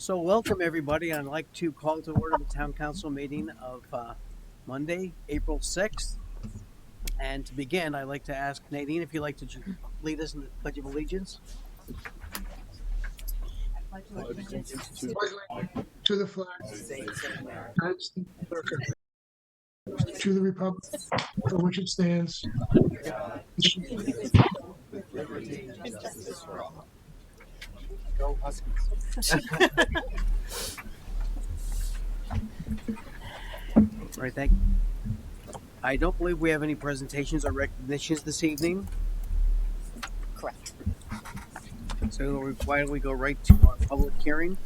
So welcome everybody. I'd like to call to order the town council meeting of Monday, April 6th. And to begin, I'd like to ask Nadine if you'd like to lead us in the Pledge of Allegiance. To the flag of the United States of America, to the republic for which it stands. Go Huskies. All right, thank you. I don't believe we have any presentations or recognitions this evening. Correct. So why don't we go right to our public hearing?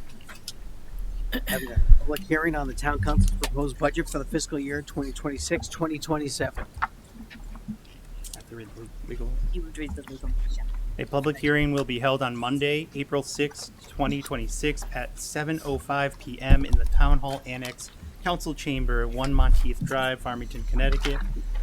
Having a public hearing on the town council's proposed budget for the fiscal year 2026-2027. Have to read the legal. You would read the legal. Yeah. A public hearing will be held on Monday, April 6, 2026 at 7:05 p.m. in the Town Hall Annex, Council Chamber, 1 Monteith Drive, Farmington, Connecticut,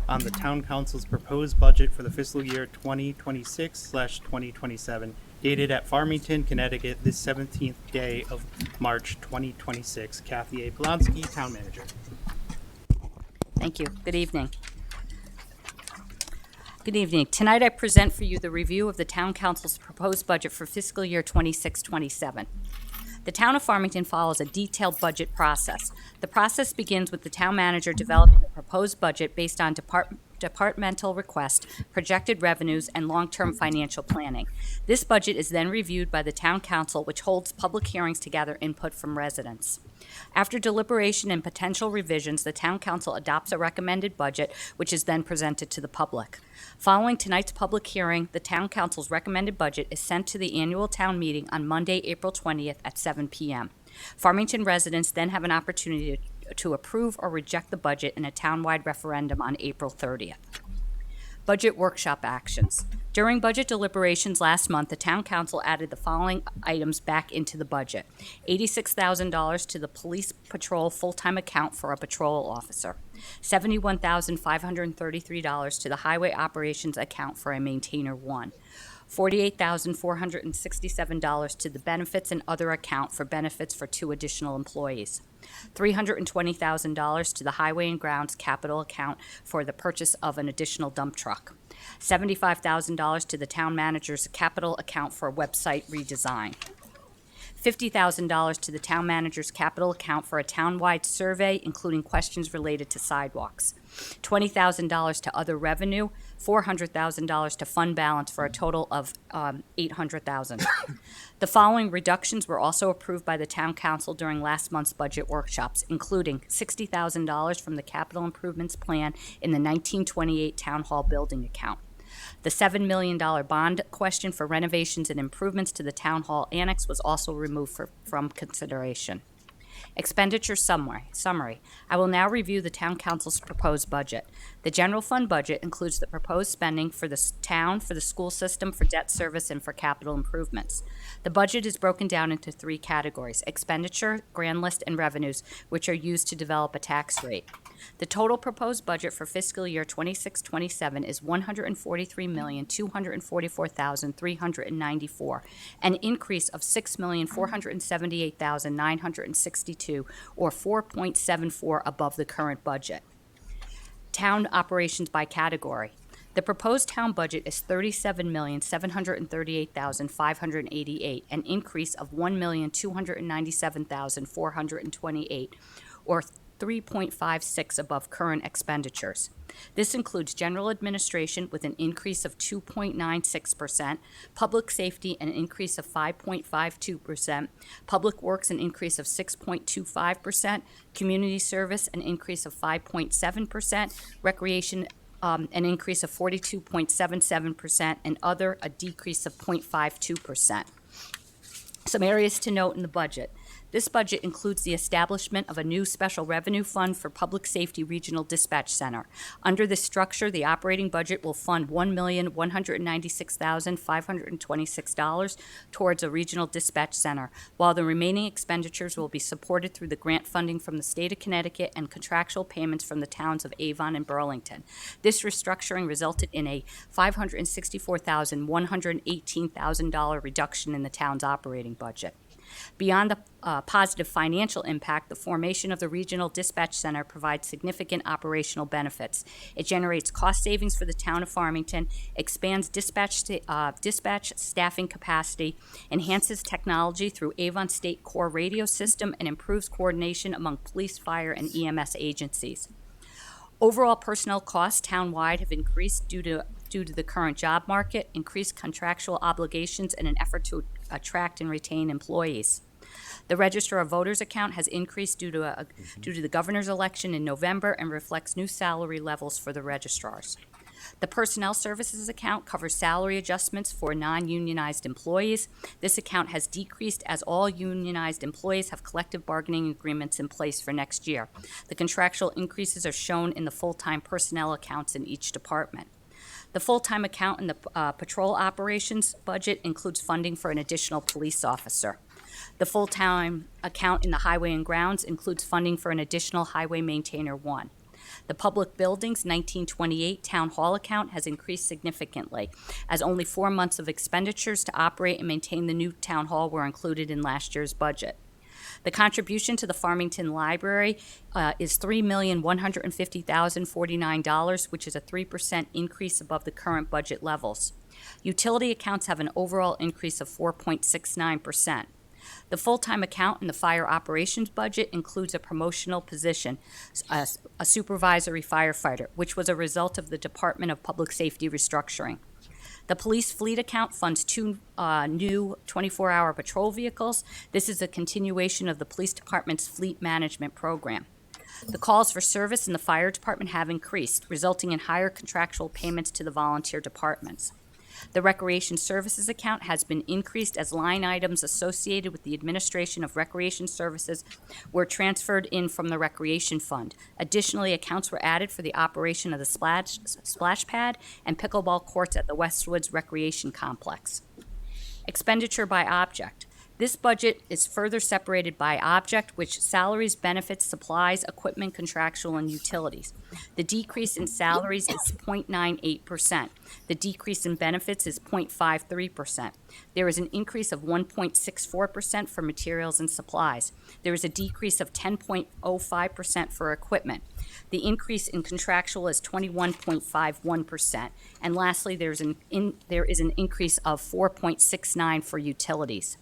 on the Town Council's proposed budget for the fiscal year 2026/2027, dated at Farmington, Connecticut, this 17th day of March 2026. Kathy A. Polonsky, Town Manager. Thank you. Good evening. Good evening. Tonight I present for you the review of the Town Council's proposed budget for fiscal year 26-27. The Town of Farmington follows a detailed budget process. The process begins with the Town Manager developing a proposed budget based on departmental request, projected revenues, and long-term financial planning. This budget is then reviewed by the Town Council, which holds public hearings to gather input from residents. After deliberation and potential revisions, the Town Council adopts a recommended budget, which is then presented to the public. Following tonight's public hearing, the Town Council's recommended budget is sent to the annual town meeting on Monday, April 20th at 7 p.m. Farmington residents then have an opportunity to approve or reject the budget in a townwide referendum on April 30th. Budget workshop actions. During budget deliberations last month, the Town Council added the following items back into the budget. $86,000 to the police patrol full-time account for a patrol officer. $71,533 to the highway operations account for a maintainer 1. $48,467 to the benefits and other account for benefits for 2 additional employees. $320,000 to the highway and grounds capital account for the purchase of an additional dump truck. $75,000 to the town manager's capital account for a website redesign. $50,000 to the town manager's capital account for a townwide survey, including questions related to sidewalks. $20,000 to other revenue, $400,000 to fund balance for a total of $800,000. The following reductions were also approved by the Town Council during last month's budget workshops, including $60,000 from the capital improvements plan in the 1928 Town Hall building account. The $7 million bond question for renovations and improvements to the Town Hall Annex was also removed from consideration. Expenditure summary. I will now review the Town Council's proposed budget. The general fund budget includes the proposed spending for the town, for the school system, for debt service, and for capital improvements. The budget is broken down into 3 categories: expenditure, grand list, and revenues, which are used to develop a tax rate. The total proposed budget for fiscal year 26-27 is $143,244,394, an increase of $6,478,962, or 4.74 above the current budget. Town operations by category. The proposed town budget is $37,738,588, an increase of $1,297,428, or 3.56 above current expenditures. This includes general administration with an increase of 2.96%, public safety an increase of 5.52%, public works an increase of 6.25%, community service an increase of 5.7%, recreation an increase of 42.77%, and other a decrease of 0.52%. Some areas to note in the budget. This budget includes the establishment of a new special revenue fund for Public Safety Regional Dispatch Center. Under this structure, the operating budget will fund $1,196,526 towards a regional dispatch center, while the remaining expenditures will be supported through the grant funding from the state of Connecticut and contractual payments from the towns of Avon and Burlington. This restructuring resulted in a $564,118,000 reduction in the town's operating budget. Beyond the positive financial impact, the formation of the Regional Dispatch Center provides significant operational benefits. It generates cost savings for the town of Farmington, expands dispatch staffing capacity, enhances technology through Avon State Core Radio System, and improves coordination among police, fire, and EMS agencies. Overall personnel costs townwide have increased due to the current job market, increased contractual obligations, and an effort to attract and retain employees. The Register of Voters account has increased due to the governor's election in November and reflects new salary levels for the registrars. The Personnel Services account covers salary adjustments for non-unionized employees. This account has decreased as all unionized employees have collective bargaining agreements in place for next year. The contractual increases are shown in the full-time personnel accounts in each department. The full-time account in the patrol operations budget includes funding for an additional police officer. The full-time account in the Highway and Grounds includes funding for an additional Highway Maintainer 1. The Public Buildings 1928 Town Hall account has increased significantly, as only 4 months of expenditures to operate and maintain the new town hall were included in last year's budget. The contribution to the Farmington Library is $3,150,049, which is a 3% increase above the current budget levels. Utility accounts have an overall increase of 4.69%. The full-time account in the fire operations budget includes a promotional position, a supervisory firefighter, which was a result of the Department of Public Safety restructuring. The police fleet account funds 2 new 24-hour patrol vehicles. This is a continuation of the police department's fleet management program. The calls for service in the fire department have increased, resulting in higher contractual payments to the volunteer departments. The Recreation Services account has been increased as line items associated with the administration of recreation services were transferred in from the Recreation Fund. Additionally, accounts were added for the operation of the splash pad and pickleball courts at the Westwoods Recreation Complex. Expenditure by object. This budget is further separated by object, which salaries, benefits, supplies, equipment, contractual, and utilities. The decrease in salaries is 0.98%. The decrease in benefits is 0.53%. There is an increase of 1.64% for materials and supplies. There is a decrease of 10.05% for equipment. The increase in contractual is 21.51%. And lastly, there is an increase of 4.69% for utilities.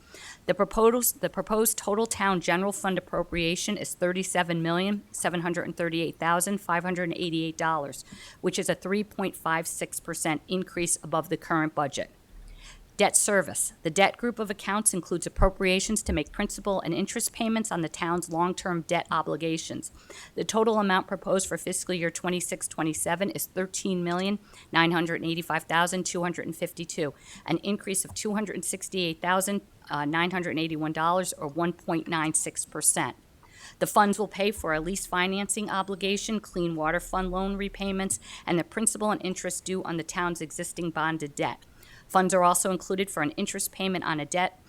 The proposed total town general fund appropriation is $37,738,588, which is a 3.56% increase above the current budget. Debt service. The debt group of accounts includes appropriations to make principal and interest payments on the town's long-term debt obligations. The total amount proposed for fiscal year 26-27 is $13,985,252, an increase of $268,981 or 1.96%. The funds will pay for a lease financing obligation, clean water fund loan repayments, and the principal and interest due on the town's existing bonded debt. Funds are also included for an interest payment on a debt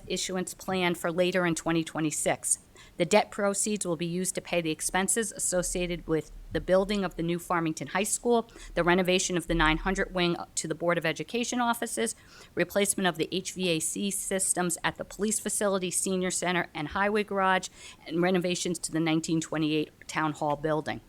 issuance plan for later in 2026. The debt proceeds will be used to pay the expenses associated with the building of the new Farmington High School, the renovation of the 900 wing to the Board of Education offices, replacement of the HVAC systems at the police facility, senior center, and highway garage, and renovations to the 1928 Town Hall building.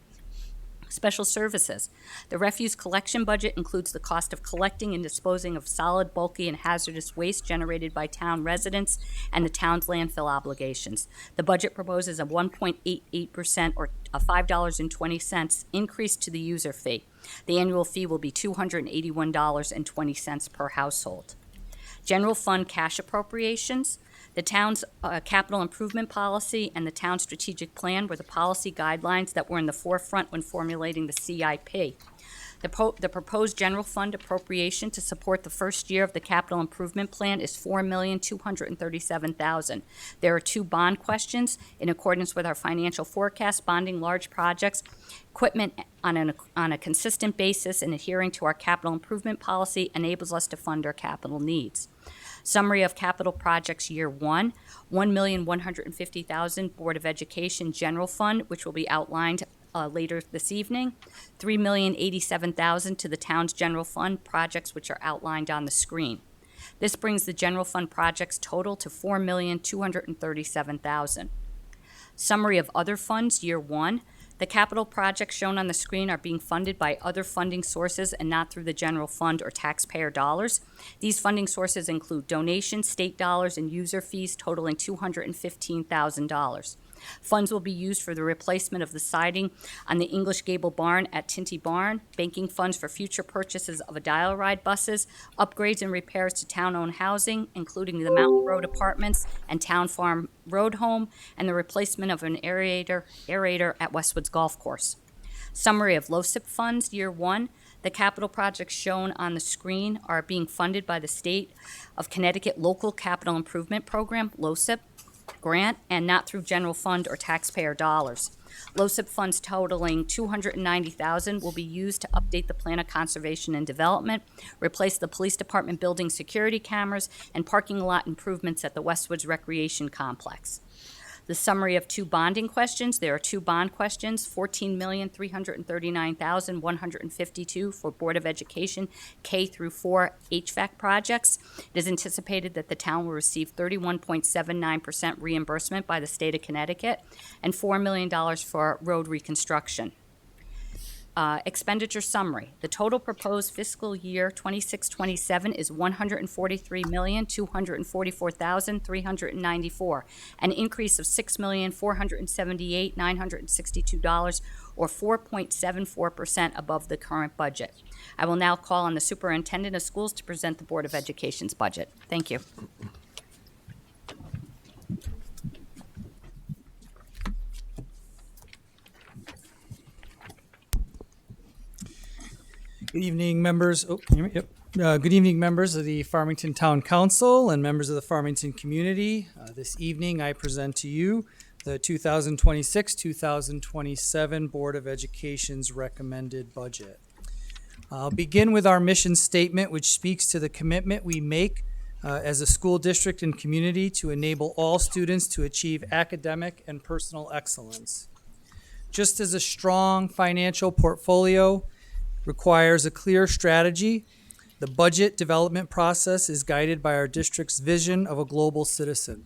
Special services. The refuse collection budget includes the cost of collecting and disposing of solid, bulky, and hazardous waste generated by town residents and the town's landfill obligations. The budget proposes a 1.88% or a $5.20 increase to the user fee. The annual fee will be $281.20 per household. General fund cash appropriations. The town's capital improvement policy and the town's strategic plan were the policy guidelines that were in the forefront when formulating the CIP. The proposed general fund appropriation to support the first year of the capital improvement plan is $4,237,000. There are 2 bond questions. In accordance with our financial forecast, bonding large projects, equipment on a consistent basis and adhering to our capital improvement policy enables us to fund our capital needs. Summary of capital projects year 1, $1,150,000 Board of Education General Fund, which will be outlined later this evening, $3,087,000 to the town's general fund projects, which are outlined on the screen. This brings the general fund projects total to $4,237,000. Summary of other funds, year one. The capital projects shown on the screen are being funded by other funding sources and not through the general fund or taxpayer dollars. These funding sources include donations, state dollars, and user fees totaling $215,000. Funds will be used for the replacement of the siding on the English Gable Barn at Tinty Barn, banking funds for future purchases of a dial ride buses, upgrades and repairs to town-owned housing, including the Mountain Road Apartments and Town Farm Road Home, and the replacement of an aerator at Westwoods Golf Course. Summary of LoCIP funds, year one. The capital projects shown on the screen are being funded by the State of Connecticut Local Capital Improvement Program, LoCIP, grant and not through general fund or taxpayer dollars. LoCIP funds totaling $290,000 will be used to update the plan of conservation and development, replace the police department building security cameras, and parking lot improvements at the Westwoods Recreation Complex. The summary of two bonding questions. There are two bond questions, $14,339,152 for Board of Education K through 4 HVAC projects. It is anticipated that the town will receive 31.79% reimbursement by the state of Connecticut and $4 million for road reconstruction. Expenditure summary. The total proposed fiscal year 26-27 is $143,244,394, an increase of $6,478,962, or 4.74% above the current budget. I will now call on the superintendent of schools to present the Board of Education's budget. Thank you. Good evening, members. Oh, can you hear me? Yep. Good evening, members of the Farmington Town Council and members of the Farmington community. This evening, I present to you the 2026-2027 Board of Education's recommended budget. I'll begin with our mission statement, which speaks to the commitment we make as a school district and community to enable all students to achieve academic and personal excellence. Just as a strong financial portfolio requires a clear strategy, the budget development process is guided by our district's vision of a global citizen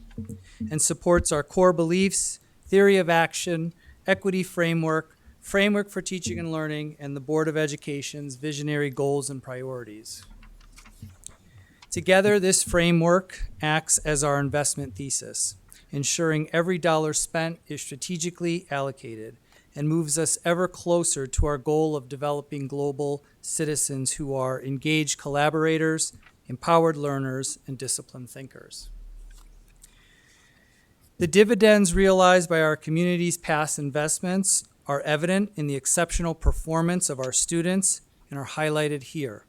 and supports our core beliefs, theory of action, equity framework for teaching and learning, and the Board of Education's visionary goals and priorities. Together, this framework acts as our investment thesis, ensuring every dollar spent is strategically allocated and moves us ever closer to our goal of developing global citizens who are engaged collaborators, empowered learners, and disciplined thinkers. The dividends realized by our community's past investments are evident in the exceptional performance of our students and are highlighted here.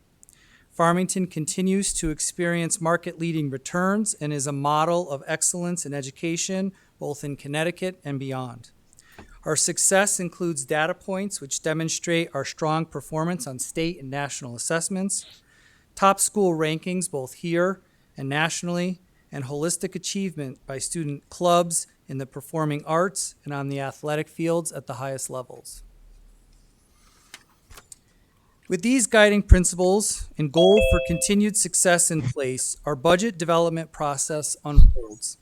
Farmington continues to experience market-leading returns and is a model of excellence in education, both in Connecticut and beyond. Our success includes data points which demonstrate our strong performance on state and national assessments, top school rankings both here and nationally, and holistic achievement by student clubs in the performing arts and on the athletic fields at the highest levels. With these guiding principles and goal for continued success in place, our budget development process unfolds.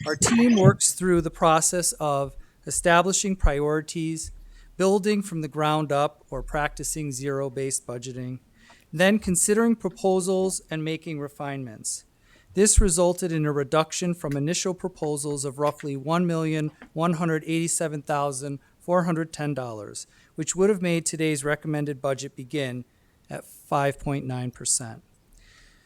Our team works through the process of establishing priorities, building from the ground up or practicing zero-based budgeting, then considering proposals and making refinements. This resulted in a reduction from initial proposals of roughly $1,187,410, which would have made today's recommended budget begin at 5.9%.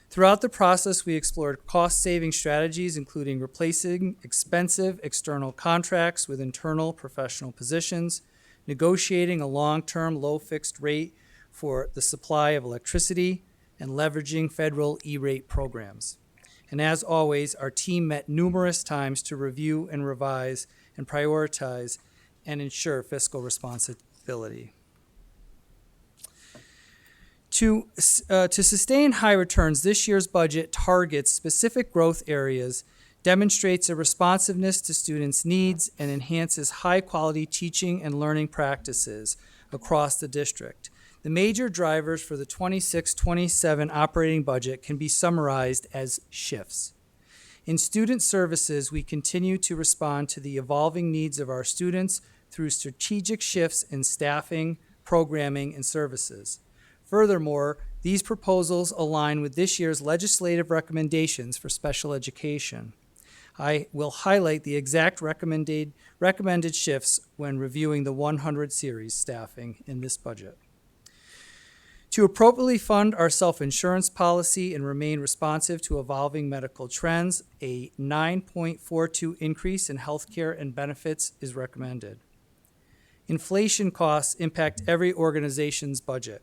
Throughout the process, we explored cost-saving strategies, including replacing expensive external contracts with internal professional positions, negotiating a long-term low fixed rate for the supply of electricity, and leveraging federal E-rate programs. And as always, our team met numerous times to review and revise and prioritize and ensure fiscal responsibility. To sustain high returns, this year's budget targets specific growth areas, demonstrates a responsiveness to students' needs, and enhances high-quality teaching and learning practices across the district. The major drivers for the 26-27 operating budget can be summarized as shifts. In student services, we continue to respond to the evolving needs of our students through strategic shifts in staffing, programming, and services. Furthermore, these proposals align with this year's legislative recommendations for special education. I will highlight the exact recommended shifts when reviewing the 100 series staffing in this budget. To appropriately fund our self-insurance policy and remain responsive to evolving medical trends, a 9.42 increase in healthcare and benefits is recommended. Inflation costs impact every organization's budget.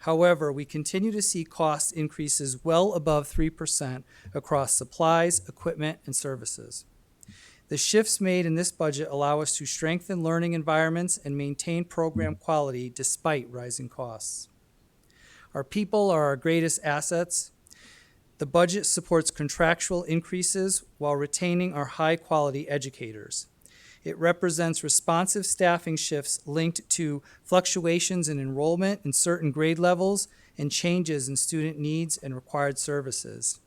However, we continue to see cost increases well above 3% across supplies, equipment, and services. The shifts made in this budget allow us to strengthen learning environments and maintain program quality despite rising costs. Our people are our greatest assets. The budget supports contractual increases while retaining our high-quality educators. It represents responsive staffing shifts linked to fluctuations in enrollment in certain grade levels and changes in student needs and required services.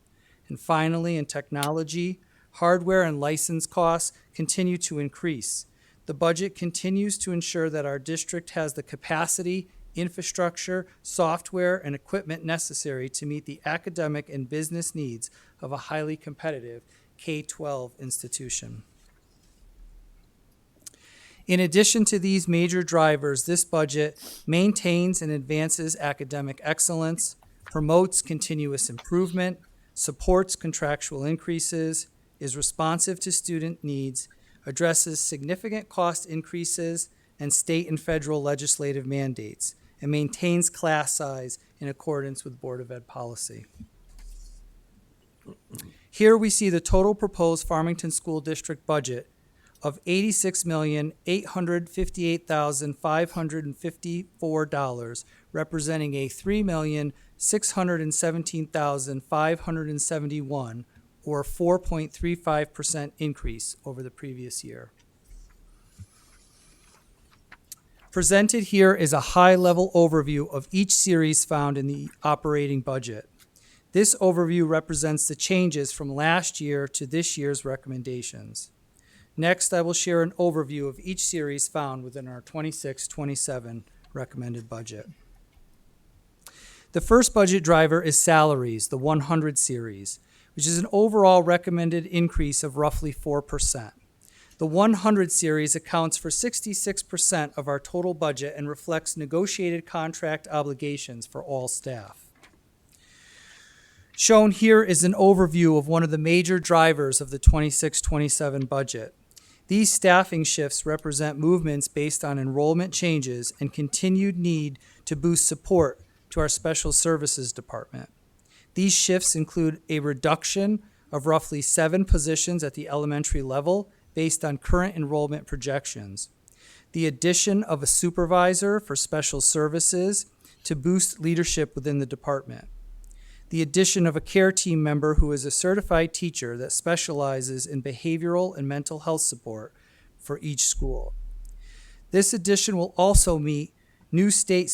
And finally, in technology, hardware and license costs continue to increase. The budget continues to ensure that our district has the capacity, infrastructure, software, and equipment necessary to meet the academic and business needs of a highly competitive K-12 institution. In addition to these major drivers, this budget maintains and advances academic excellence, promotes continuous improvement, supports contractual increases, is responsive to student needs, addresses significant cost increases and state and federal legislative mandates, and maintains class size in accordance with Board of Ed policy. Here we see the total proposed Farmington School District budget of $86,858,554, representing a $3,617,571, or 4.35% increase over the previous year. Presented here is a high-level overview of each series found in the operating budget. This overview represents the changes from last year to this year's recommendations. Next, I will share an overview of each series found within our 26-27 recommended budget. The first budget driver is salaries, the 100 series, which is an overall recommended increase of roughly 4%. The 100 series accounts for 66% of our total budget and reflects negotiated contract obligations for all staff. Shown here is an overview of one of the major drivers of the 26-27 budget. These staffing shifts represent movements based on enrollment changes and continued need to boost support to our special services department. These shifts include a reduction of roughly 7 positions at the elementary level based on current enrollment projections, the addition of a supervisor for special services to boost leadership within the department, the addition of a care team member who is a certified teacher that specializes in behavioral and mental health support for each school. This addition will also meet a new state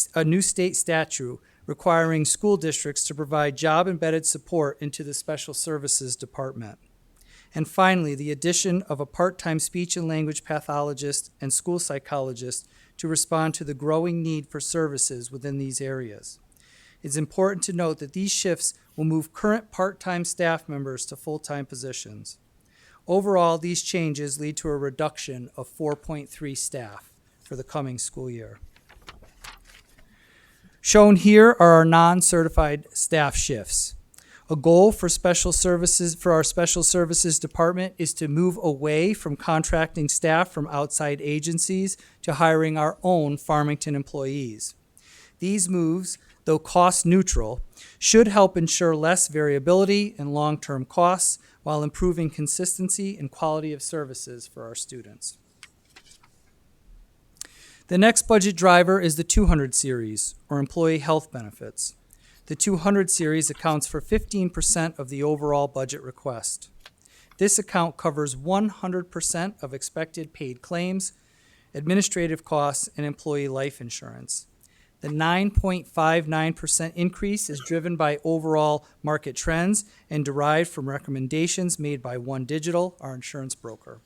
statute requiring school districts to provide job-embedded support into the special services department. And finally, the addition of a part-time speech and language pathologist and school psychologist to respond to the growing need for services within these areas. It's important to note that these shifts will move current part-time staff members to full-time positions. Overall, these changes lead to a reduction of 4.3 staff for the coming school year. Shown here are our non-certified staff shifts. A goal for our special services department is to move away from contracting staff from outside agencies to hiring our own Farmington employees. These moves, though cost neutral, should help ensure less variability and long-term costs while improving consistency and quality of services for our students. The next budget driver is the 200 series, or employee health benefits. The 200 series accounts for 15% of the overall budget request. This account covers 100% of expected paid claims, administrative costs, and employee life insurance. The 9.59% increase is driven by overall market trends and derived from recommendations made by One Digital, our insurance broker.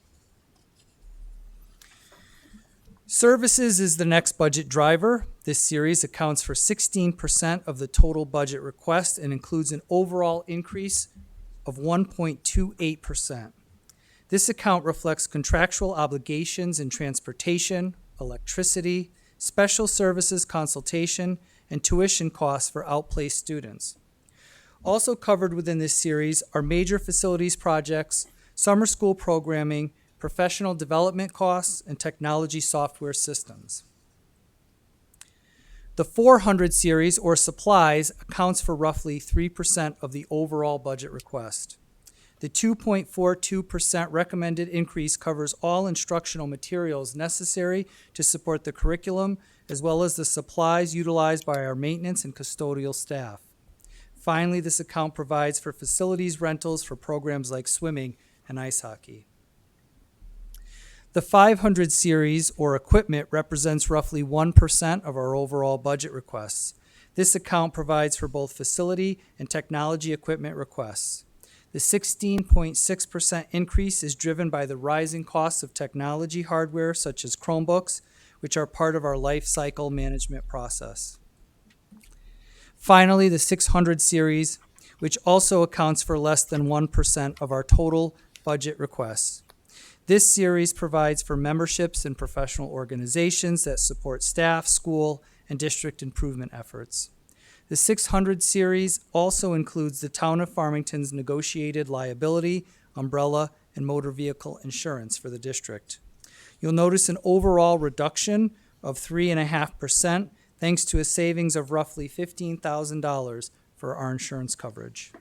Services is the next budget driver. This series accounts for 16% of the total budget request and includes an overall increase of 1.28%. This account reflects contractual obligations in transportation, electricity, special services consultation, and tuition costs for outplaced students. Also covered within this series are major facilities projects, summer school programming, professional development costs, and technology software systems. The 400 series, or supplies, accounts for roughly 3% of the overall budget request. The 2.42% recommended increase covers all instructional materials necessary to support the curriculum, as well as the supplies utilized by our maintenance and custodial staff. Finally, this account provides for facilities rentals for programs like swimming and ice hockey. The 500 series, or equipment, represents roughly 1% of our overall budget requests. This account provides for both facility and technology equipment requests. The 16.6% increase is driven by the rising costs of technology hardware such as Chromebooks, which are part of our life cycle management process. Finally, the 600 series, which also accounts for less than 1% of our total budget requests. This series provides for memberships in professional organizations that support staff, school, and district improvement efforts. The 600 series also includes the Town of Farmington's negotiated liability, umbrella, and motor vehicle insurance for the district. You'll notice an overall reduction of 3.5%, thanks to a savings of roughly $15,000 for our insurance coverage.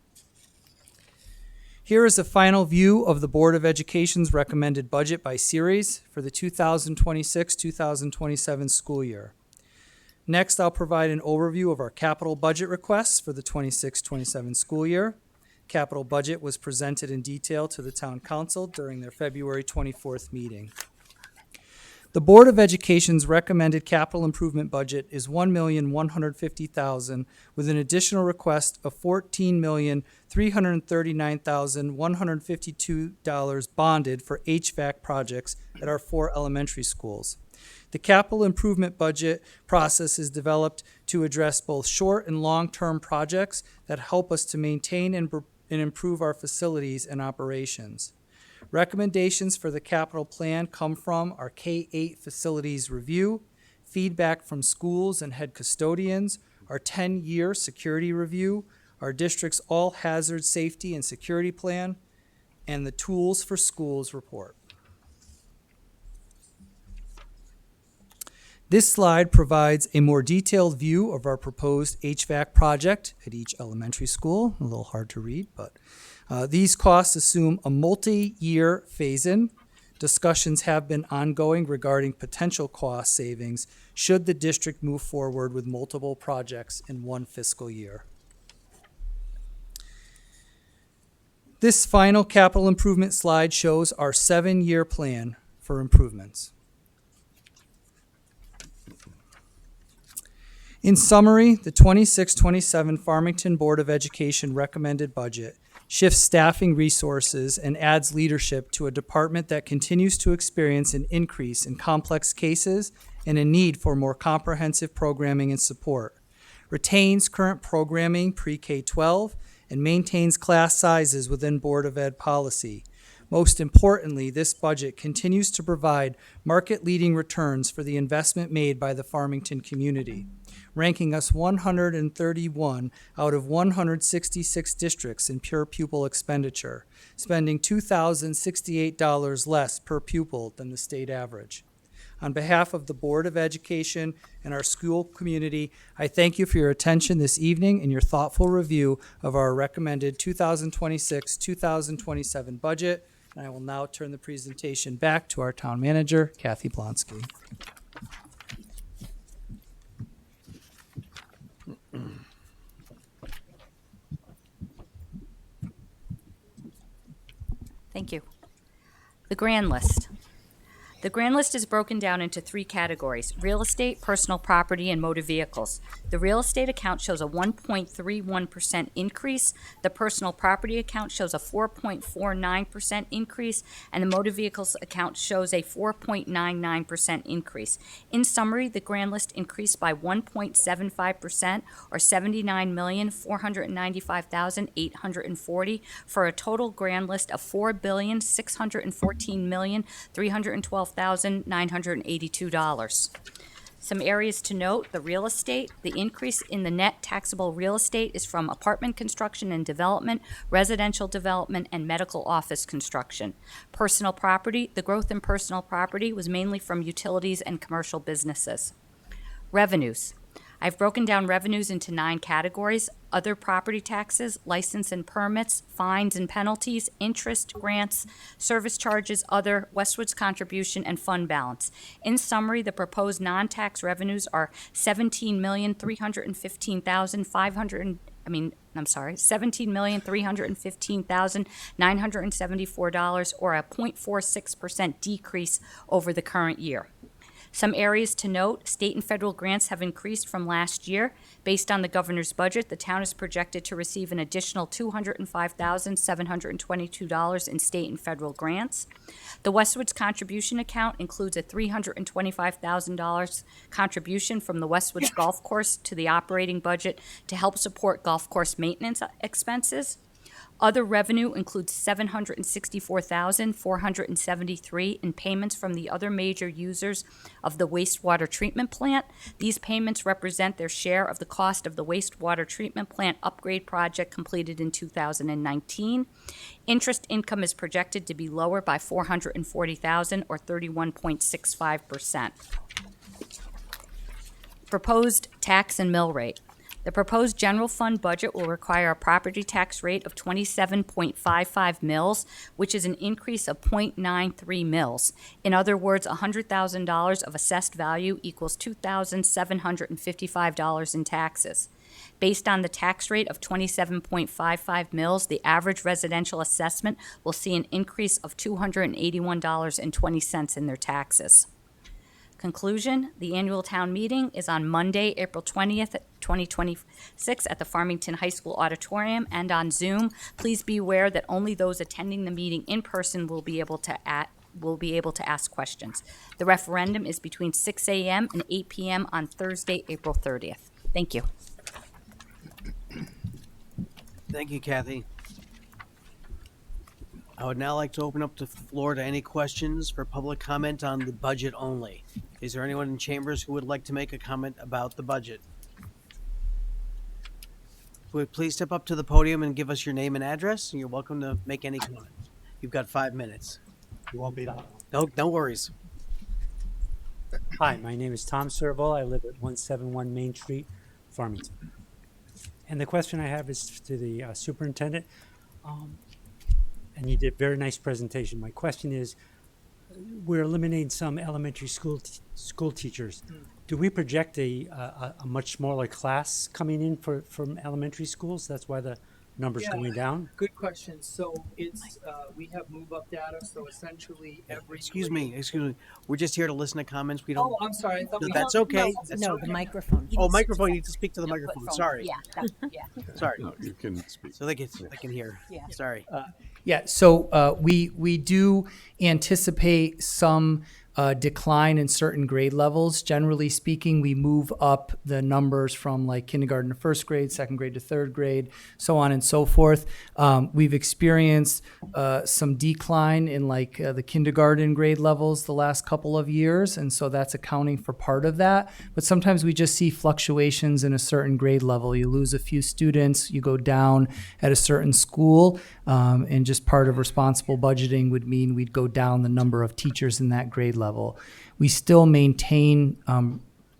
Here is a final view of the Board of Education's recommended budget by series for the 2026-2027 school year. Next, I'll provide an overview of our capital budget requests for the 26-27 school year. Capital budget was presented in detail to the Town Council during their February 24th meeting. The Board of Education's recommended capital improvement budget is $1,150,000 with an additional request of $14,339,152 bonded for HVAC projects at our 4 elementary schools. The capital improvement budget process is developed to address both short and long-term projects that help us to maintain and improve our facilities and operations. Recommendations for the capital plan come from our K-8 facilities review, feedback from schools and head custodians, our 10-year security review, our district's all-hazard safety and security plan, and the Tools for Schools report. This slide provides a more detailed view of our proposed HVAC project at each elementary school. A little hard to read, but these costs assume a multi-year phase-in. Discussions have been ongoing regarding potential cost savings should the district move forward with multiple projects in one fiscal year. This final capital improvement slide shows our 7-year plan for improvements. In summary, the 26-27 Farmington Board of Education recommended budget shifts staffing resources and adds leadership to a department that continues to experience an increase in complex cases and a need for more comprehensive programming and support, retains current programming pre-K-12, and maintains class sizes within Board of Ed policy. Most importantly, this budget continues to provide market-leading returns for the investment made by the Farmington community, ranking us 131 out of 166 districts in pure pupil expenditure, spending $2,068 less per pupil than the state average. On behalf of the Board of Education and our school community, I thank you for your attention this evening and your thoughtful review of our recommended 2026-2027 budget. And I will now turn the presentation back to our town manager, Kathy Blonsky. Thank you. The grand list. The grand list is broken down into 3 categories: real estate, personal property, and motor vehicles. The real estate account shows a 1.31% increase, the personal property account shows a 4.49% increase, and the motor vehicles account shows a 4.99% increase. In summary, the grand list increased by 1.75%, or $79,495,840, for a total grand list of $4,614,312,982. Some areas to note: the real estate, the increase in the net taxable real estate is from apartment construction and development, residential development, and medical office construction. Personal property, the growth in personal property was mainly from utilities and commercial businesses. Revenues. I've broken down revenues into 9 categories: other property taxes, license and permits, fines and penalties, interest, grants, service charges, other, Westwood's contribution, and fund balance. In summary, the proposed non-tax revenues are $17,315,974, or a 0.46% decrease over the current year. Some areas to note: state and federal grants have increased from last year. Based on the governor's budget, the town is projected to receive an additional $205,722 in state and federal grants. The Westwood's contribution account includes a $325,000 contribution from the Westwood's Golf Course to the operating budget to help support golf course maintenance expenses. Other revenue includes $764,473 in payments from the other major users of the wastewater treatment plant. These payments represent their share of the cost of the wastewater treatment plant upgrade project completed in 2019. Interest income is projected to be lower by $440,000, or 31.65%. Proposed tax and mill rate. The proposed general fund budget will require a property tax rate of 27.55 mils, which is an increase of 0.93 mils. In other words, $100,000 of assessed value equals $2,755 in taxes. Based on the tax rate of 27.55 mils, the average residential assessment will see an increase of $281.20 in their taxes. Conclusion: the annual town meeting is on Monday, April 20th, 2026 at the Farmington High School Auditorium and on Zoom. Please be aware that only those attending the meeting in person will be able to ask questions. The referendum is between 6 a.m. and 8 p.m. on Thursday, April 30th. Thank you. Thank you, Kathy. I would now like to open up the floor to any questions for public comment on the budget only. Is there anyone in chambers who would like to make a comment about the budget? Would please step up to the podium and give us your name and address, and you're welcome to make any comment. You've got 5 minutes. You won't be that. No worries. Hi, my name is Tom Servo. I live at 171 Main Street, Farmington. And the question I have is to the superintendent. And you did a very nice presentation. My question is, we're eliminating some elementary school teachers. Do we project a much smaller class coming in from elementary schools? That's why the number's going down? Good question. So it's, we have move up data, so essentially every. Excuse me. We're just here to listen to comments. We don't. Oh, I'm sorry. I thought we That's had- okay. That's No, okay. the microphone. Oh, microphone. You need to speak to the microphone. Sorry. Yeah, yeah. Sorry. No, you can speak. So they can hear. Yeah. Sorry. Yeah, so we do anticipate some decline in certain grade levels. Generally speaking, we move up the numbers from like kindergarten to first grade, second grade to third grade, so on and so forth. We've experienced some decline in like the kindergarten grade levels the last couple of years, and so that's accounting for part of that. But sometimes we just see fluctuations in a certain grade level. You lose a few students, you go down at a certain school, and just part of responsible budgeting would mean we'd go down the number of teachers in that grade level. We still maintain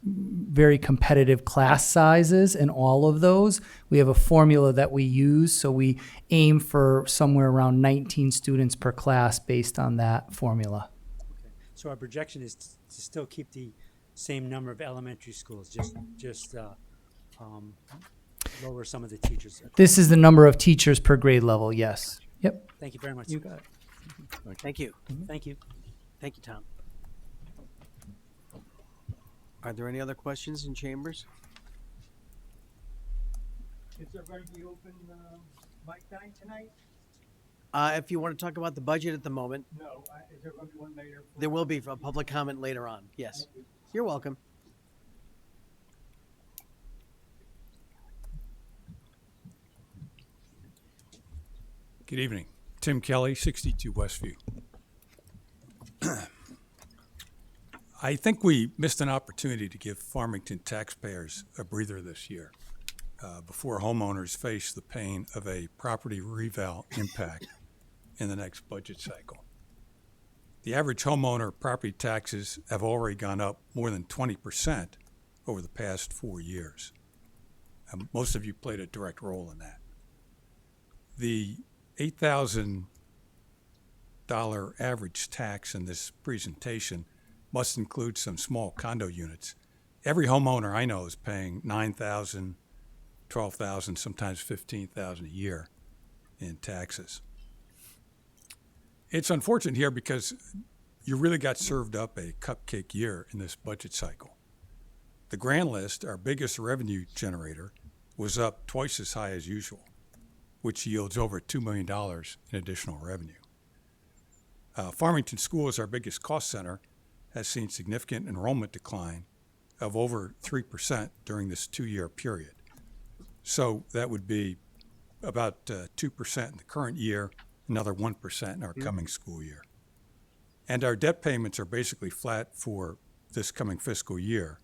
very competitive class sizes in all of those. We have a formula that we use, so we aim for somewhere around 19 students per class based on that formula. So our projection is to still keep the same number of elementary schools, just lower some of the teachers. This is the number of teachers per grade level, yes. Yep. Thank you very much. You got it. Thank you. Thank you. Thank you, Tom. Are there any other questions in chambers? Is there going to be open mic night tonight? If you want to talk about the budget at the moment, No. Is there going to be one later? there will be a public comment later on. Yes. You're welcome. Good evening. Tim Kelly, 62 Westview. I think we missed an opportunity to give Farmington taxpayers a breather this year before homeowners face the pain of a property reval impact in the next budget cycle. The average homeowner property taxes have already gone up more than 20% over the past 4 years. Most of you played a direct role in that. The $8,000 average tax in this presentation must include some small condo units. Every homeowner I know is paying $9,000, $12,000, sometimes $15,000 a year in taxes. It's unfortunate here because you really got served up a cupcake year in this budget cycle. The grand list, our biggest revenue generator, was up twice as high as usual, which yields over $2 million in additional revenue. Farmington Schools, our biggest cost center, has seen significant enrollment decline of over 3% during this 2-year period. So that would be about 2% in the current year, another 1% in our coming school year. And our debt payments are basically flat for this coming fiscal year,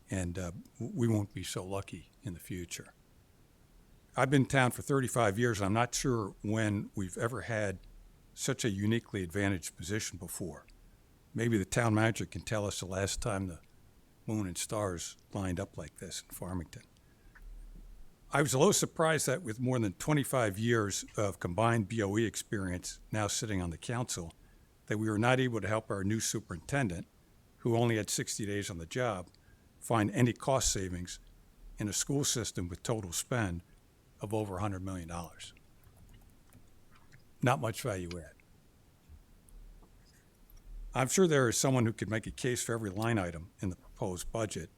and we won't be so lucky in the future. I've been in town for 35 years. I'm not sure when we've ever had such a uniquely advantaged position before. Maybe the town manager can tell us the last time the moon and stars lined up like this in Farmington. I was a little surprised that with more than 25 years of combined BOE experience now sitting on the council, that we were not able to help our new superintendent, who only had 60 days on the job, find any cost savings in a school system with total spend of over $100 million. Not much value add. I'm sure there is someone who could make a case for every line item in the proposed budget.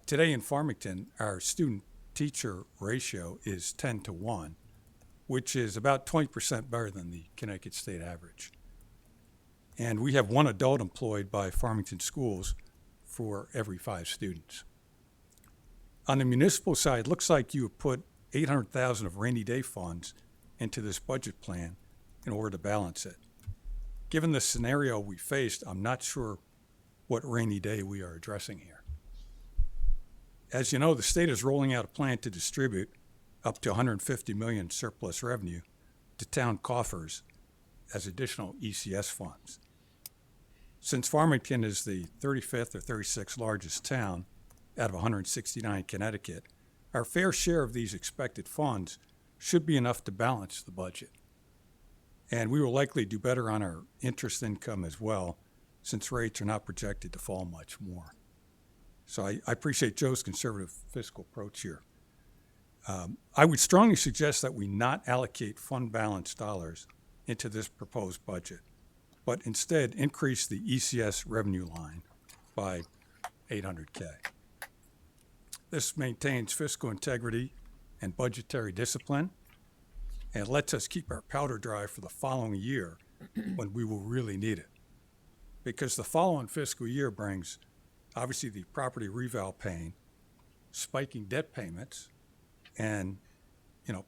Today in Farmington, our student-teacher ratio is 10 to 1, which is about 20% better than the Connecticut state average. And we have one adult employed by Farmington Schools for every 5 students. On the municipal side, it looks like you have put $800,000 of rainy day funds into this budget plan in order to balance it. Given the scenario we faced, I'm not sure what rainy day we are addressing here. As you know, the state is rolling out a plan to distribute up to $150 million surplus revenue to town coffers as additional ECS funds. Since Farmington is the 35th or 36th largest town out of 169 in Connecticut, our fair share of these expected funds should be enough to balance the budget. And we will likely do better on our interest income as well, since rates are not projected to fall much more. So I appreciate Joe's conservative fiscal approach here. I would strongly suggest that we not allocate fund balance dollars into this proposed budget, but instead increase the ECS revenue line by $800K. This maintains fiscal integrity and budgetary discipline, and lets us keep our powder dry for the following year when we will really need it. Because the following fiscal year brings obviously the property reval pain, spiking debt payments, and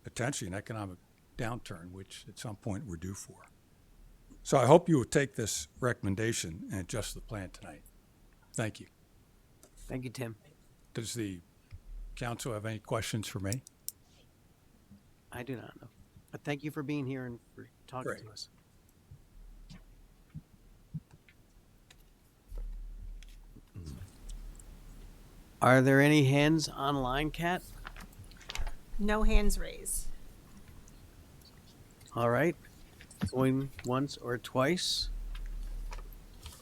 potentially an economic downturn, which at some point we're due for. So I hope you will take this recommendation and adjust the plan tonight. Thank you. Thank you, Tim. Does the council have any questions for me? I do not know. But thank you for being here and for talking Great. to us. Are there any hands online, Kat? No hands raised. All right. Going once or twice.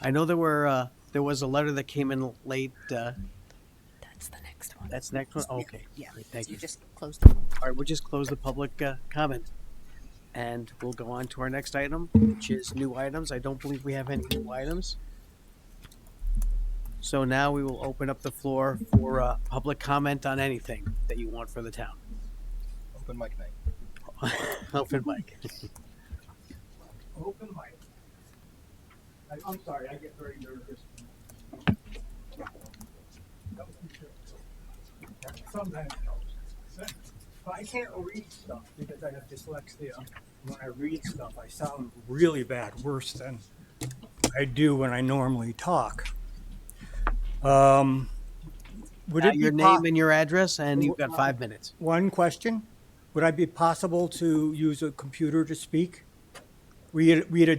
I know there was a letter that came in late. That's the next one. That's next one? Okay. Yeah. Great, thank you. Just close the All right, we'll just close the public comment. And we'll go on to our next item, which is new items. I don't believe we have any new items. So now we will open up the floor for public comment on anything that you want for the town. Open mic night. Open mic. Open mic. I'm sorry, I get very nervous. Sometimes it helps. But I can't read stuff because I have dyslexia. When I read stuff, I sound really bad, worse than I do when I normally talk. Would it be Your name and your address, and you've got 5 minutes. One question: would it be possible to use a computer to speak? Read a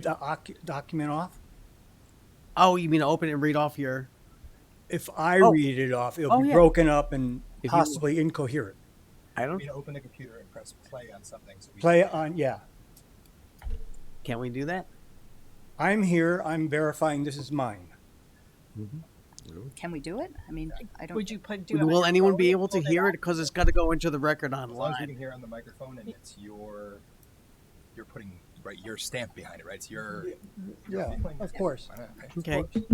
document off? Oh, you mean open it and read off your? If I Oh. read it off, it'll Oh, be yeah. broken up and If you- possibly incoherent. I don't. You know, open the computer and press play on something. So we Play it on, yeah. Can we do that? I'm here. I'm verifying this is mine. Can we do it? I mean, I don't. Would you put, do it on Will your anyone phone be and able to hold hear up? it? Because it's got to go into the record as long as we online. can hear it on the microphone and it's you're putting your stamp behind it, right? It's your. Yeah, of course. Why not? Okay. Okay.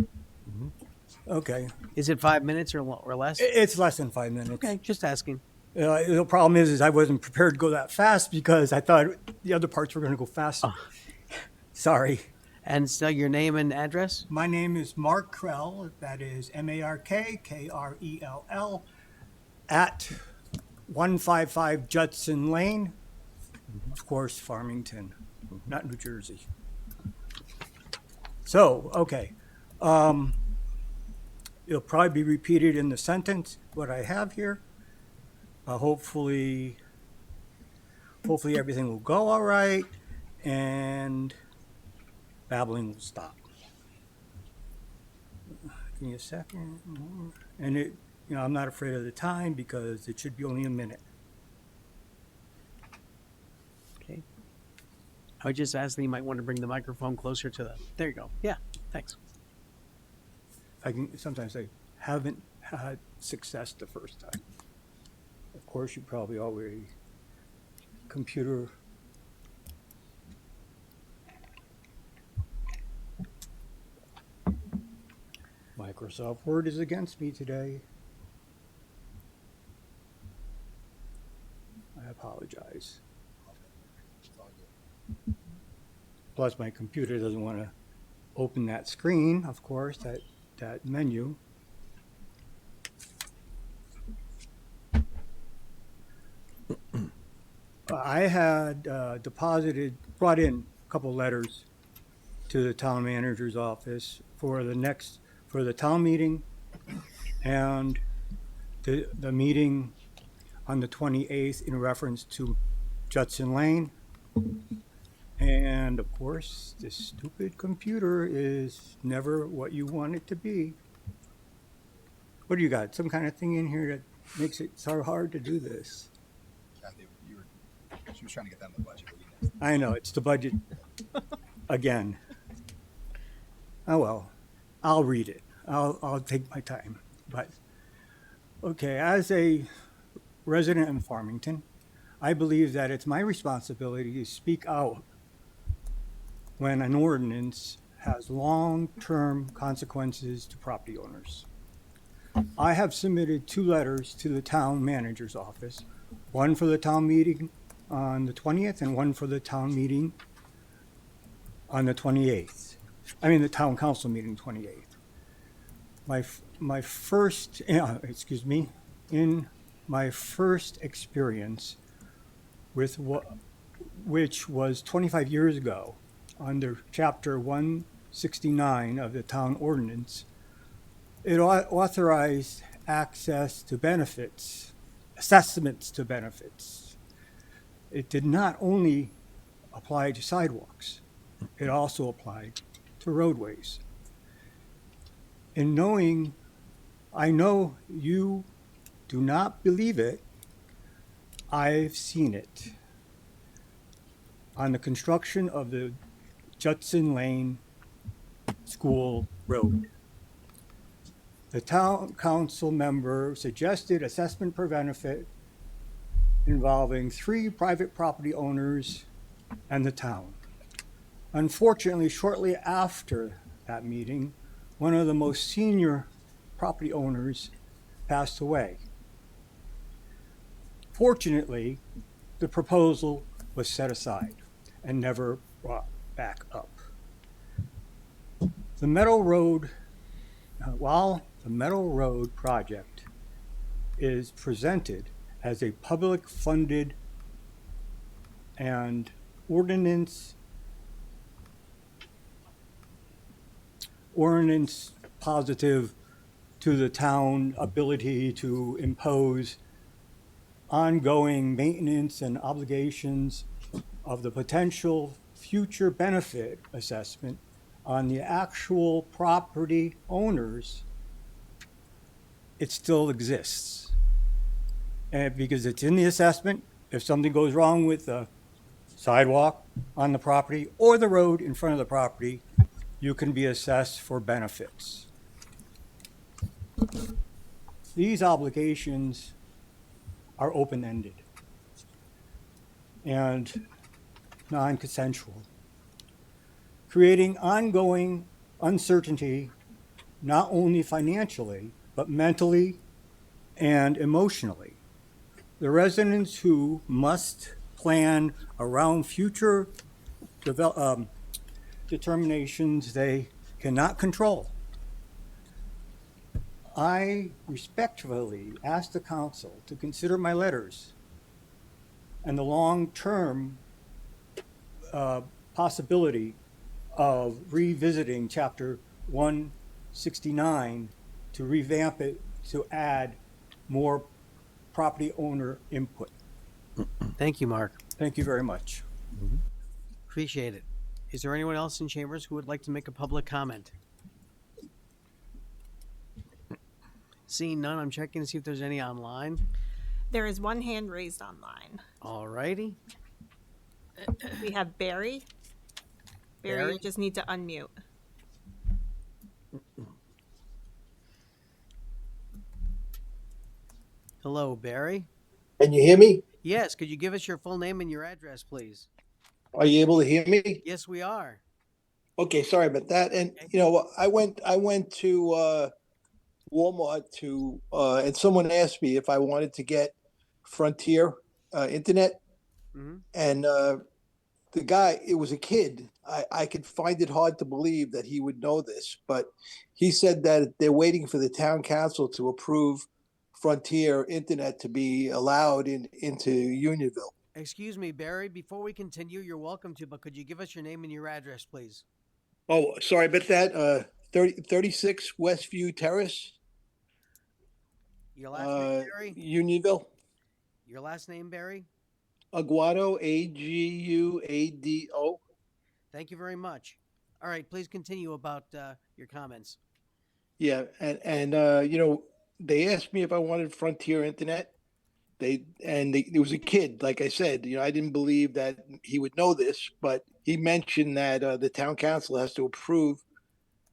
Okay. Is it 5 minutes or less? It's less than 5 minutes. Okay, just asking. The problem is I wasn't prepared to go that fast because I thought the other parts were going to go faster. Sorry. And so your name and address? My name is Mark Krell. That is MarkKrell at 155 Judson Lane, of course, Farmington, not New Jersey. So, okay. It'll probably be repeated in the sentence, what I have here. Hopefully everything will go all right and babbling will stop. Give me a second. And I'm not afraid of the time because it should be only a minute. Okay. I would just ask that you might want to bring the microphone closer to the. There you go. Yeah. Thanks. Sometimes I haven't had success the first time. Of course, you probably already computer. Microsoft Word is against me today. I apologize. Plus, my computer doesn't want to open that screen, of course, that menu. I had brought in a couple letters to the town manager's office for the town meeting and the meeting on the 28th in reference to Judson Lane. And of course, this stupid computer is never what you want it to be. What do you got? Some kind of thing in here that makes it so hard to do this? Kathy, she was trying to get that in the budget. What do you know? I know, it's the budget again. Oh well, I'll read it. I'll take my time. But okay, as a resident in Farmington, I believe that it's my responsibility to speak out when an ordinance has long-term consequences to property owners. I have submitted 2 letters to the town manager's office, one for the town meeting on the 20th and one for the town meeting on the 28th. I mean, the town council meeting 28th. My first, in my first experience with which was 25 years ago, under Chapter 169 of the town ordinance, it authorized access to benefits, assessments to benefits. It did not only apply to sidewalks, it also applied to roadways. In knowing, I know you do not believe it, I've seen it on the construction of the Judson Lane School Road. The town council member suggested assessment per benefit involving 3 private property owners and the town. Unfortunately, shortly after that meeting, one of the most senior property owners passed away. Fortunately, the proposal was set aside and never brought back up. The Meadow Road, while the Meadow Road project is presented as a public funded and ordinance positive to the town ability to impose ongoing maintenance and obligations of the potential future benefit assessment on the actual property owners, it still exists. And because it's in the assessment, if something goes wrong with the sidewalk on the property or the road in front of the property, you can be assessed for benefits. These obligations are open-ended and non-consensual, creating ongoing uncertainty, not only financially, but mentally and emotionally. The residents who must plan around future determinations they cannot control. I respectfully ask the council to consider my letters and the long-term possibility of revisiting Chapter 169 to revamp it to add more property owner input. Thank you, Mark. Thank you very much. Appreciate it. Is there anyone else in chambers who would like to make a public comment? Seeing none, I'm checking to see if there's any online. There is one hand raised online. All righty. We have Barry. Barry, Barry? you just need to unmute. Hello, Barry. Can you hear me? Yes, could you give us your full name and your address, please? Are you able to hear me? Yes, we are. Okay, sorry about that. And you know, I went to Walmart to and someone asked me if I wanted to get Frontier internet, and the guy, it was a kid. I could find it hard to believe that he would know this, but he said that they're waiting for the town council to approve Frontier internet to be allowed into Unionville. Excuse me, Barry, before we continue, you're welcome to, but could you give us your name and your address, please? Oh, sorry about that. 36 Westview Terrace, Your last name, Barry? Unionville. Your last name, Barry? Aguado, Aguado. Thank you very much. All right, please continue about your comments. Yeah, and you know, they asked me if I wanted Frontier internet. There was a kid, like I said, you know, I didn't believe that he would know this, but he mentioned that the town council has to approve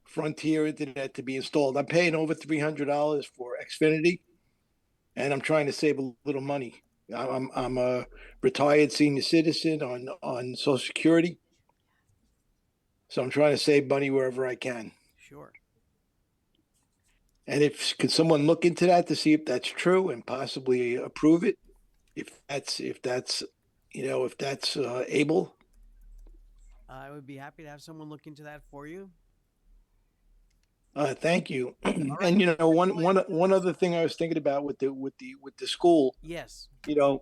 Frontier internet to be installed. I'm paying over $300 for Xfinity, and I'm trying to save a little money. I'm a retired senior citizen on Social Security, so I'm trying to save money wherever I can. Sure. And could someone look into that to see if that's true and possibly approve it? If that's able. I would be happy to have someone look into that for you. Thank you. right. And you know, one other thing I was thinking about with the school. Yes. I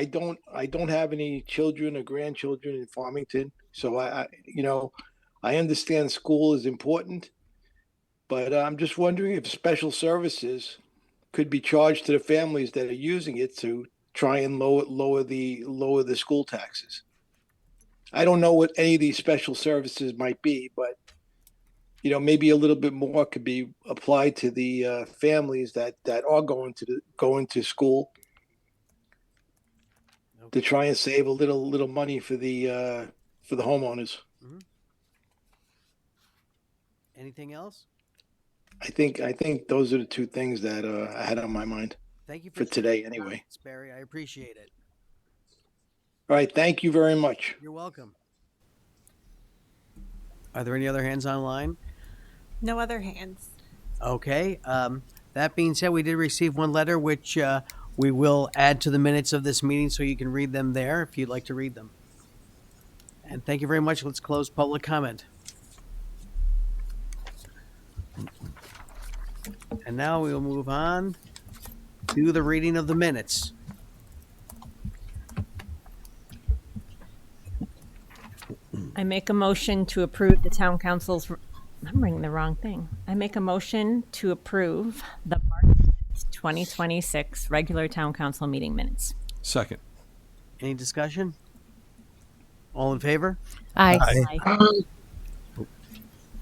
don't have any children or grandchildren in Farmington, so I understand school is important. But I'm just wondering if special services could be charged to the families that are using it to try and lower the school taxes. I don't know what any of these special services might be, but you know, maybe a little bit more could be applied to the families that are going to school to try and save a little money for the homeowners. Mm-hmm. Anything else? I think those are the two things that I had on my mind. Thank you for today, anyway. Barry, I appreciate it. All right, thank you very much. You're welcome. Are there any other hands online? No other hands. Okay. That being said, we did receive one letter which we will add to the minutes of this meeting so you can read them there if you'd like to read them. And thank you very much. Let's close public comment. And now we will move on to the reading of the minutes. I make a motion to approve the town council's, I'm reading the wrong thing. I make a motion to approve the March 2026 regular town council meeting minutes. Second. Any discussion? All in favor? Aye.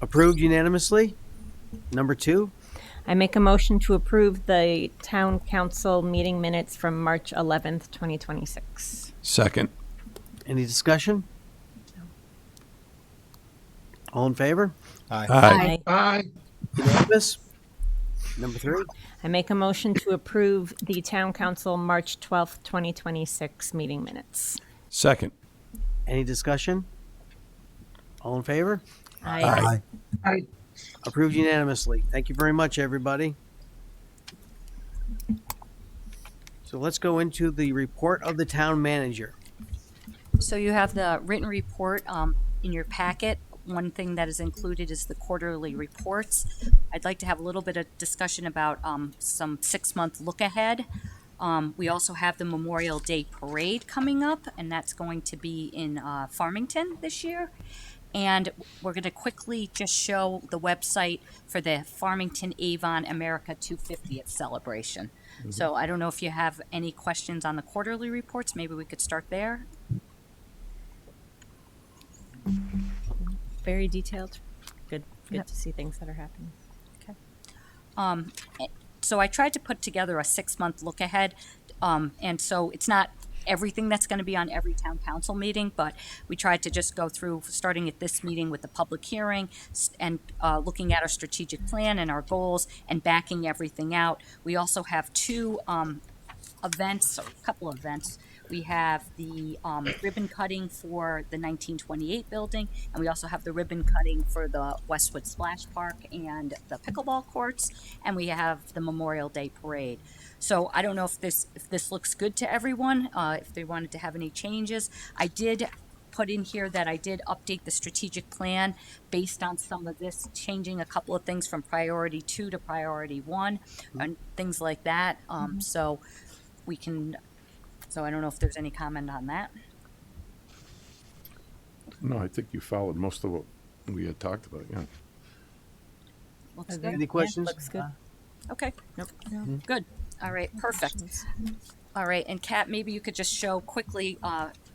Approved unanimously. Number 2. I make a motion to approve the town council meeting minutes from March 11th, 2026. Second. Any discussion? All in favor? Aye. Aye. Unanimous. Number 3. I make a motion to approve the town council March 12th, 2026 meeting minutes. Second. Any discussion? All in favor? Aye. Aye. Approved unanimously. Thank you very much, everybody. So let's go into the report of the town manager. So you have the written report in your packet. One thing that is included is the quarterly reports. I'd like to have a little bit of discussion about some 6-month look ahead. We also have the Memorial Day Parade coming up, and that's going to be in Farmington this year. And we're going to quickly just show the website for the Farmington Avon America 250th celebration. So I don't know if you have any questions on the quarterly reports. Maybe we could start there. Very detailed. Good to see things that are happening. So I tried to put together a 6-month look ahead. And so it's not everything that's going to be on every town council meeting, but we tried to just go through, starting at this meeting with the public hearing and looking at our strategic plan and our goals and backing everything out. We also have 2 events, or a couple of events. We have the ribbon cutting for the 1928 building, and we also have the ribbon cutting for the Westwood Splash Park and the pickleball courts, and we have the Memorial Day Parade. So I don't know if this looks good to everyone, if they wanted to have any changes. I did put in here that I did update the strategic plan based on some of this, changing a couple of things from priority 2 to priority 1 and things like that. So we can, so I don't know if there's any comment on that. No, I think you followed most of what we had talked about, yeah. Looks good. Any questions? Looks good. Okay. Nope. Good. All right, perfect. All right, and Kat, maybe you could just show quickly,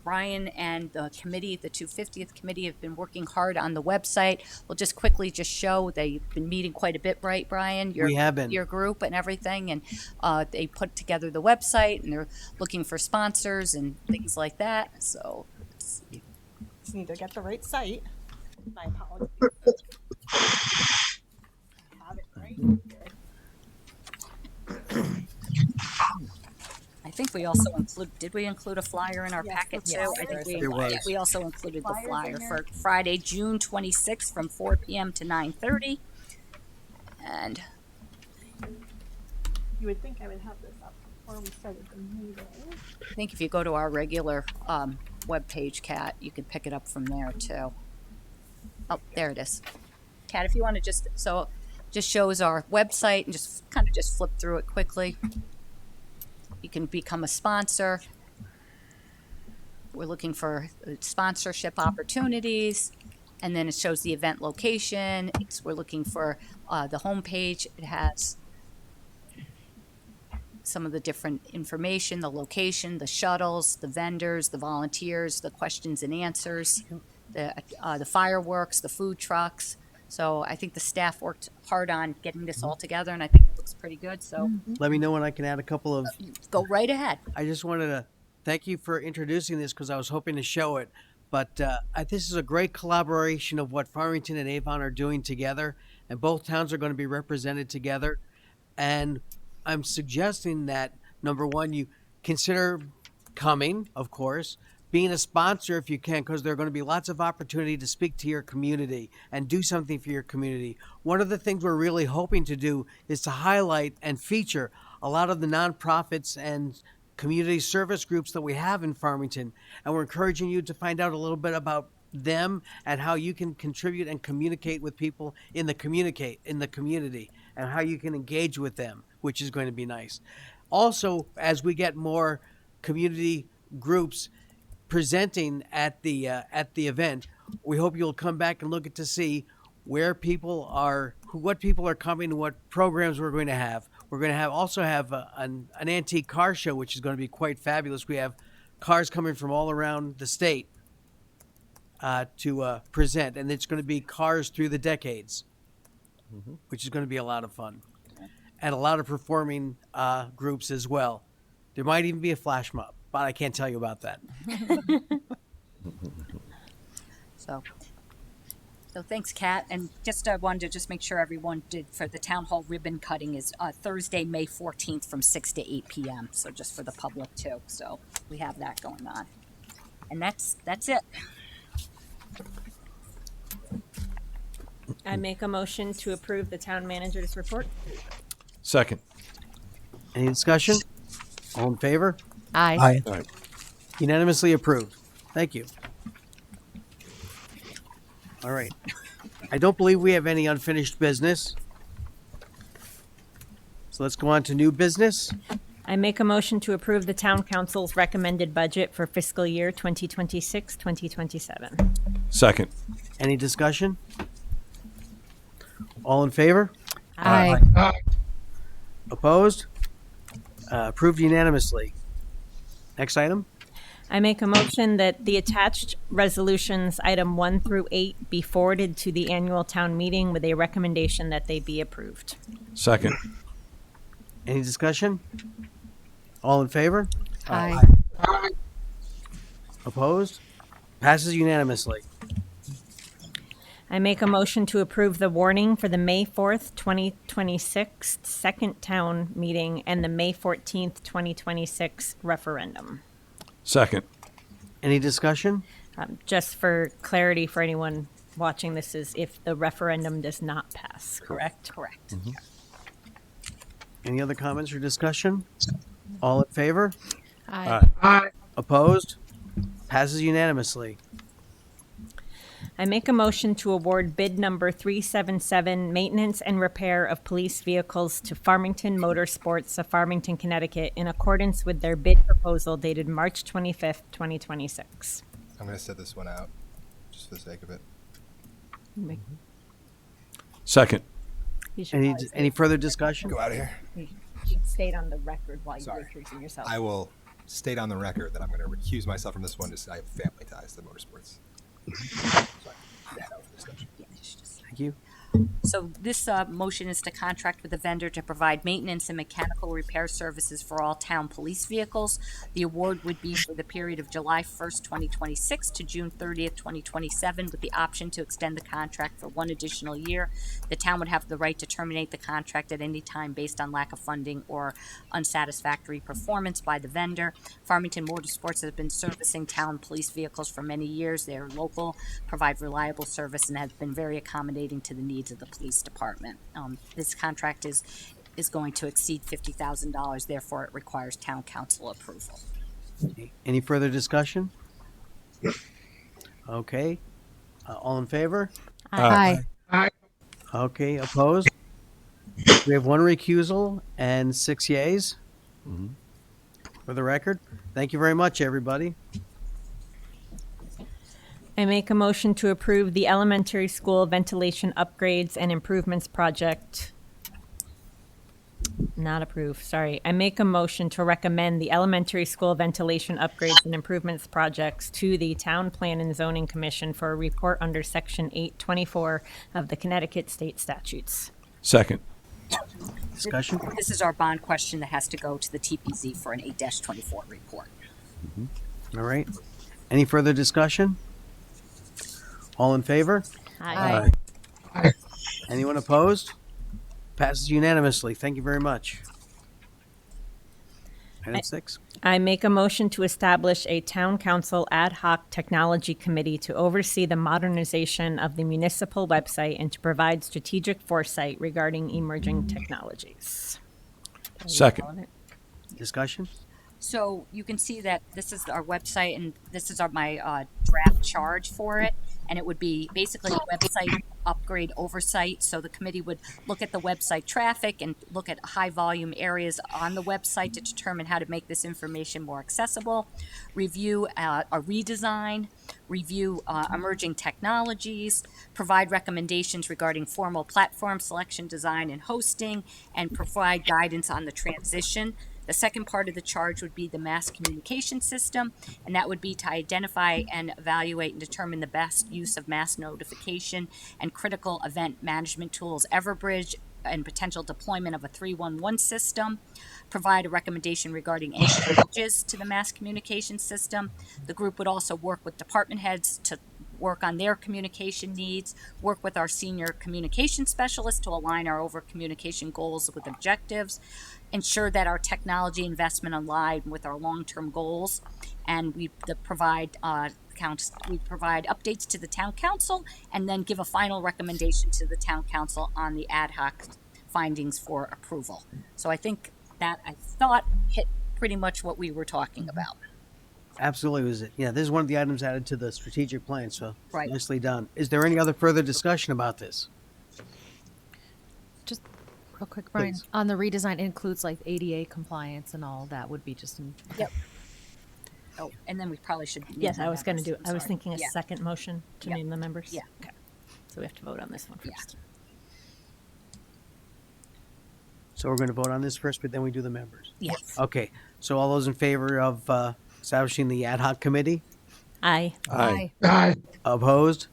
Brian and the committee, the 250th committee, have been working hard on the website. We'll just quickly just show they've been meeting quite a bit, right, Brian? We have been. Your group and everything, and they put together the website, and they're looking for sponsors and things like that. So let's see. Just need to get the right site. My apologies. Have it right here. I think we also did we include a flyer in our Yes, packet the too? I flyer. think There was. we also included the Flyers flyer in there? for Friday, June 26th from 4 p.m. to 9:30. And You would think I would have this up before we started the meeting. I think if you go to our regular webpage, Kat, you can pick it up from there too. Oh, there it is. Kat, if you want to just shows our website and just kind of just flip through it quickly. You can become a sponsor. We're looking for sponsorship opportunities, and then it shows the event location. We're looking for the homepage. It has some of the different information, the location, the shuttles, the vendors, the volunteers, the questions and answers, the fireworks, the food trucks. So I think the staff worked hard on getting this all together, and I think it looks pretty good. So Let me know when I can add a couple of. go right ahead. I just wanted to thank you for introducing this because I was hoping to show it. But this is a great collaboration of what Farmington and Avon are doing together, and both towns are going to be represented together. And I'm suggesting that, number one, you consider coming, of course, being a sponsor if you can, because there are going to be lots of opportunity to speak to your community and do something for your community. One of the things we're really hoping to do is to highlight and feature a lot of the nonprofits and community service groups that we have in Farmington. And we're encouraging you to find out a little bit about them and how you can contribute and communicate with people in the community and how you can engage with them, which is going to be nice. Also, as we get more community groups presenting at the event, we hope you'll come back and look at to see where people are, what people are coming, and what programs we're going to have. We're going to also have an antique car show, which is going to be quite fabulous. We have cars coming from all around the state to present, and it's going to be cars through the decades, which is going to be a lot of fun, and a lot of performing groups as well. There might even be a flash mob, but I can't tell you about that. So thanks, Kat. And just wanted to just make sure everyone did for the town hall ribbon cutting is Thursday, May 14th from 6 to 8 p.m. So just for the public too. So we have that going on. And that's it. I make a motion to approve the town manager's report. Second. Any discussion? All in favor? Aye. Aye. Unanimously approved. Thank you. All right. I don't believe we have any unfinished business. So let's go on to new business. I make a motion to approve the town council's recommended budget for fiscal year 2026-2027. Second. Any discussion? All in favor? Aye. Opposed? Approved unanimously. Next item. I make a motion that the attached resolutions, item 1 through 8, be forwarded to the annual town meeting with a recommendation that they be approved. Second. Any discussion? All in favor? Aye. Opposed? Passes unanimously. I make a motion to approve the warning for the May 4th, 2026 second town meeting and the May 14th, 2026 referendum. Second. Any discussion? Just for clarity for anyone watching, this is if the referendum does not pass, correct? Correct. Any other comments or discussion? All in favor? Aye. Opposed? Passes unanimously. I make a motion to award bid number 377, maintenance and repair of police vehicles to Farmington Motorsports of Farmington, Connecticut, in accordance with their bid proposal dated March 25th, 2026. I'm going to set this one out just for the sake of it. Second. You should Any probably any say- further discussion? Go out of here. you should state on the record while you're Sorry. recusing yourself. I will state on the record that I'm going to recuse myself from this one. Just I have family ties to motorsports. Thank you. So this motion is to contract with the vendor to provide maintenance and mechanical repair services for all town police vehicles. The award would be for the period of July 1st, 2026 to June 30th, 2027, with the option to extend the contract for one additional year. The town would have the right to terminate the contract at any time based on lack of funding or unsatisfactory performance by the vendor. Farmington Motorsports has been servicing town police vehicles for many years. They are local, provide reliable service, and have been very accommodating to the needs of the police department. This contract is going to exceed $50,000, therefore it requires town council approval. Any further discussion? Okay. All in favor? Aye. Okay. Opposed? We have one recusal and 6 yeas. For the record, thank you very much, everybody. I make a motion to approve the elementary school ventilation upgrades and improvements project. Not approve, sorry. I make a motion to recommend the elementary school ventilation upgrades and improvements projects to the Town Plan and Zoning Commission for a report under Section 824 of the Connecticut State Statutes. Second. Discussion? This is our bond question that has to go to the TPZ for an 8-24 report. All right. Any further discussion? All in favor? Aye. Anyone opposed? Passes unanimously. Thank you very much. Item 6. I make a motion to establish a town council ad hoc technology committee to oversee the modernization of the municipal website and to provide strategic foresight regarding emerging technologies. Second. Discussion? So you can see that this is our website, and this is my draft charge for it. And it would be basically a website upgrade oversight. So the committee would look at the website traffic and look at high volume areas on the website to determine how to make this information more accessible, review a redesign, review emerging technologies, provide recommendations regarding formal platform selection, design, and hosting, and provide guidance on the transition. The second part of the charge would be the mass communication system, and that would be to identify and evaluate and determine the best use of mass notification and critical event management tools, Everbridge, and potential deployment of a 311 system, provide a recommendation regarding any changes to the mass communication system. The group would also work with department heads to work on their communication needs, work with our senior communication specialists to align our over communication goals with objectives, ensure that our technology investment align with our long-term goals, and we provide updates to the town council, and then give a final recommendation to the town council on the ad hoc findings for approval. So I think that I thought hit pretty much what we were talking about. Absolutely was it. Yeah, this is one of the items added to the strategic plan, so Right. nicely done. Is there any other further discussion about this? Just real quick, Brian, Please. on the redesign, it includes like ADA compliance and all that would be just in. Yep. Oh, and then we probably should. Yes, I name was the going to members. do, I'm I was sorry. thinking a Yeah. second motion to Yeah. name the members. Yeah. Okay. So we have to vote on this one Yeah. first. So we're going to vote on this first, but then we do the members. Yes. Okay, so all those in favor of establishing the ad hoc committee? Aye. Aye. Aye. Opposed?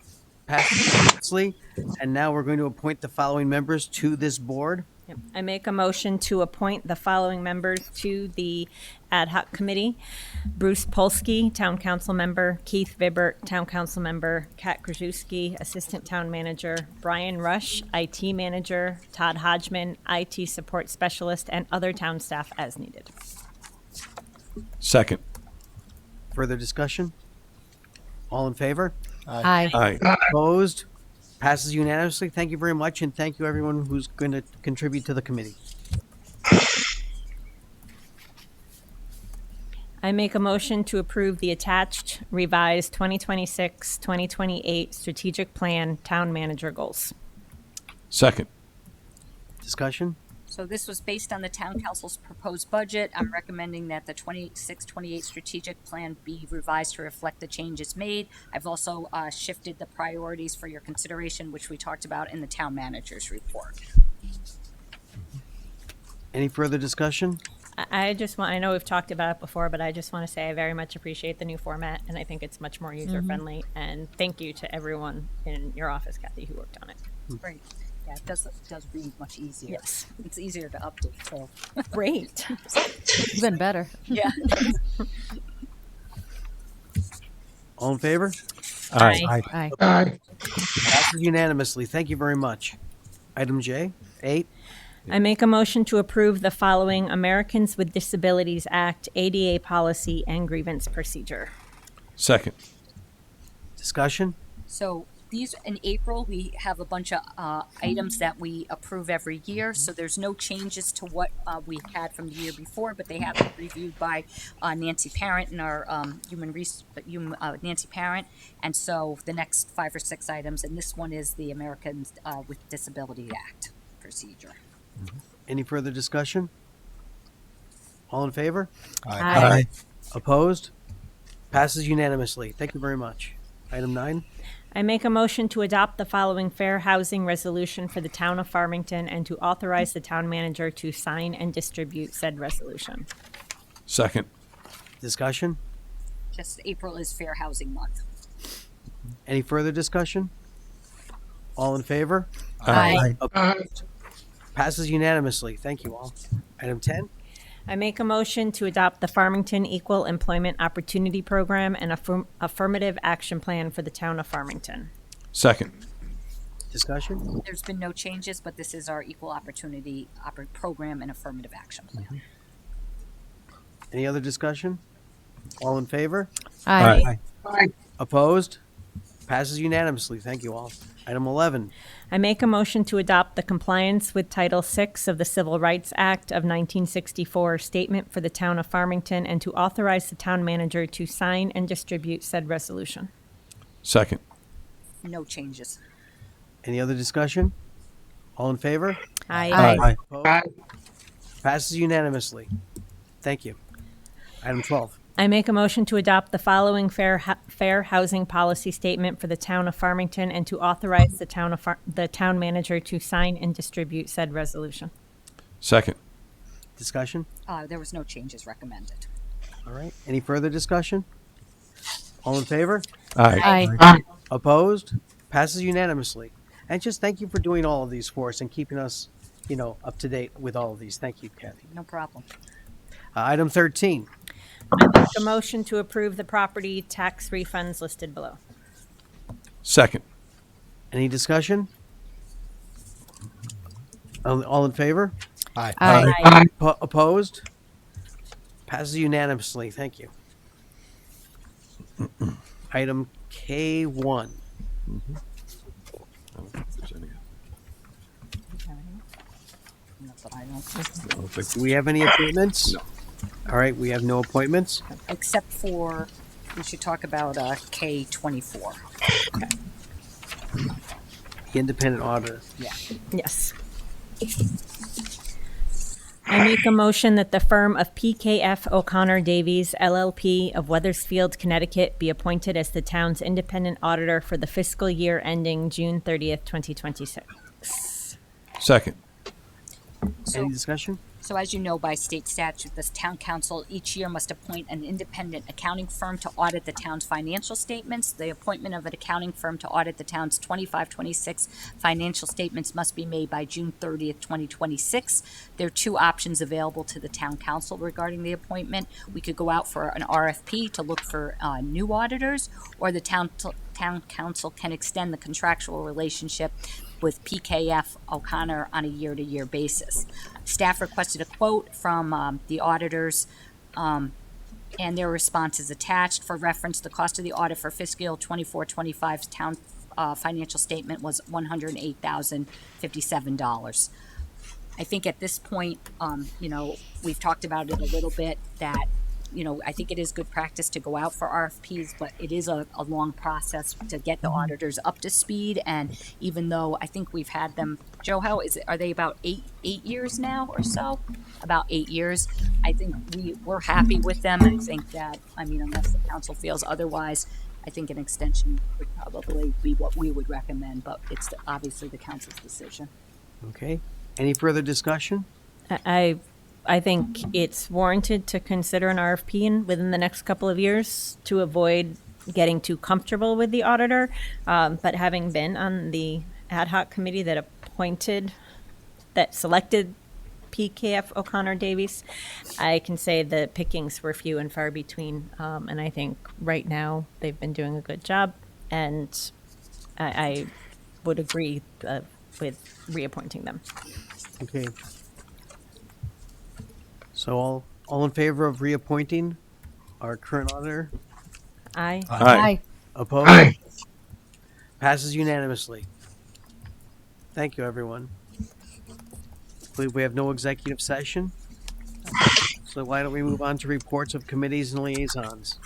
Passed unanimously. And now we're going to appoint the following members to this board. Yep. I make a motion to appoint the following members to the ad hoc committee. Bruce Polsky, Town Council Member, Keith Vibert, Town Council Member, Kat Krajewski, Assistant Town Manager, Brian Rush, IT Manager, Todd Hodgman, IT Support Specialist, and other town staff as needed. Second. Further discussion? All in favor? Aye. Aye. Opposed? Passes unanimously. Thank you very much, and thank you everyone who's going to contribute to the committee. I make a motion to approve the attached revised 2026-2028 strategic plan town manager goals. Second. Discussion? So this was based on the town council's proposed budget. I'm recommending that the 26-28 strategic plan be revised to reflect the changes made. I've also shifted the priorities for your consideration, which we talked about in the town manager's report. Any further discussion? I just want, I know we've talked about it before, but I just want to say I very much appreciate the new format, and I think it's much more user-friendly. And thank you to everyone in your office, Kathy, who worked on it. Great. Yeah, it does read much easier. Yes. It's easier to update, so. Great. Even better. Yeah. All in favor? Aye. Aye. Aye. Passes unanimously. Thank you very much. Item J, 8. I make a motion to approve the following Americans with Disabilities Act, ADA policy, and grievance procedure. Second. Discussion? So these, in April, we have a bunch of items that we approve every year. So there's no changes to what we had from the year before, but they have been reviewed by Nancy Parent and our Nancy Parent. And so the next 5 or 6 items, and this one is the Americans with Disability Act procedure. Any further discussion? All in favor? Aye. Opposed? Passes unanimously. Thank you very much. Item 9. I make a motion to adopt the following fair housing resolution for the town of Farmington and to authorize the town manager to sign and distribute said resolution. Second. Discussion? Just April is Fair Housing Month. Any further discussion? All in favor? Aye. Opposed? Passes unanimously. Thank you all. Item 10. I make a motion to adopt the Farmington Equal Employment Opportunity Program and affirmative action plan for the town of Farmington. Second. Discussion? There's been no changes, but this is our equal opportunity program and affirmative action plan. Any other discussion? All in favor? Aye. Opposed? Passes unanimously. Thank you all. Item 11. I make a motion to adopt the compliance with Title VI of the Civil Rights Act of 1964 statement for the town of Farmington and to authorize the town manager to sign and distribute said resolution. Second. No changes. Any other discussion? All in favor? Aye. Opposed? Passes unanimously. Thank you. Item 12. I make a motion to adopt the following fair housing policy statement for the town of Farmington and to authorize the town manager to sign and distribute said resolution. Second. Discussion? There was no changes recommended. All right. Any further discussion? All in favor? Aye. Opposed? Passes unanimously. And just thank you for doing all of these for us and keeping us, up to date with all of these. Thank you, Kathy. No problem. Item 13. I make a motion to approve the property tax refunds listed below. Second. Any discussion? All in favor? Aye. Opposed? Passes unanimously. Thank you. Item K1. That's what I don't. Do we have any appointments? No. All right, we have no appointments. Except for, we should talk about K24. The independent auditor. Yeah. Yes. I make a motion that the firm of PKF O'Connor Davies LLP of Weathersfield, Connecticut be appointed as the town's independent auditor for the fiscal year ending June 30th, 2026. Second. Any discussion? So as you know, by state statute, this town council each year must appoint an independent accounting firm to audit the town's financial statements. The appointment of an accounting firm to audit the town's 25-26 financial statements must be made by June 30th, 2026. There are two options available to the town council regarding the appointment. We could go out for an RFP to look for new auditors, or the town council can extend the contractual relationship with PKF O'Connor on a year-to-year basis. Staff requested a quote from the auditors, and their response is attached. For reference, the cost of the audit for fiscal 24-25's town financial statement was $108,057. I think at this point, we've talked about it a little bit, that I think it is good practice to go out for RFPs, but it is a long process to get the auditors up to speed. And even though I think we've had them, Joe, are they about eight years now or so? About 8 years. I think we're happy with them. I think that, unless the council feels otherwise, I think an extension would probably be what we would recommend, but it's obviously the council's decision. Okay. Any further discussion? I think it's warranted to consider an RFP within the next couple of years to avoid getting too comfortable with the auditor. But having been on the ad hoc committee that selected PKF O'Connor Davies, I can say the pickings were few and far between. And I think right now they've been doing a good job. And I would agree with reappointing them. Okay. So all in favor of reappointing our current auditor? Aye. Aye. Opposed? Passes unanimously. Thank you, everyone. I believe we have no executive session. So why don't we move on to reports of committees and liaisons?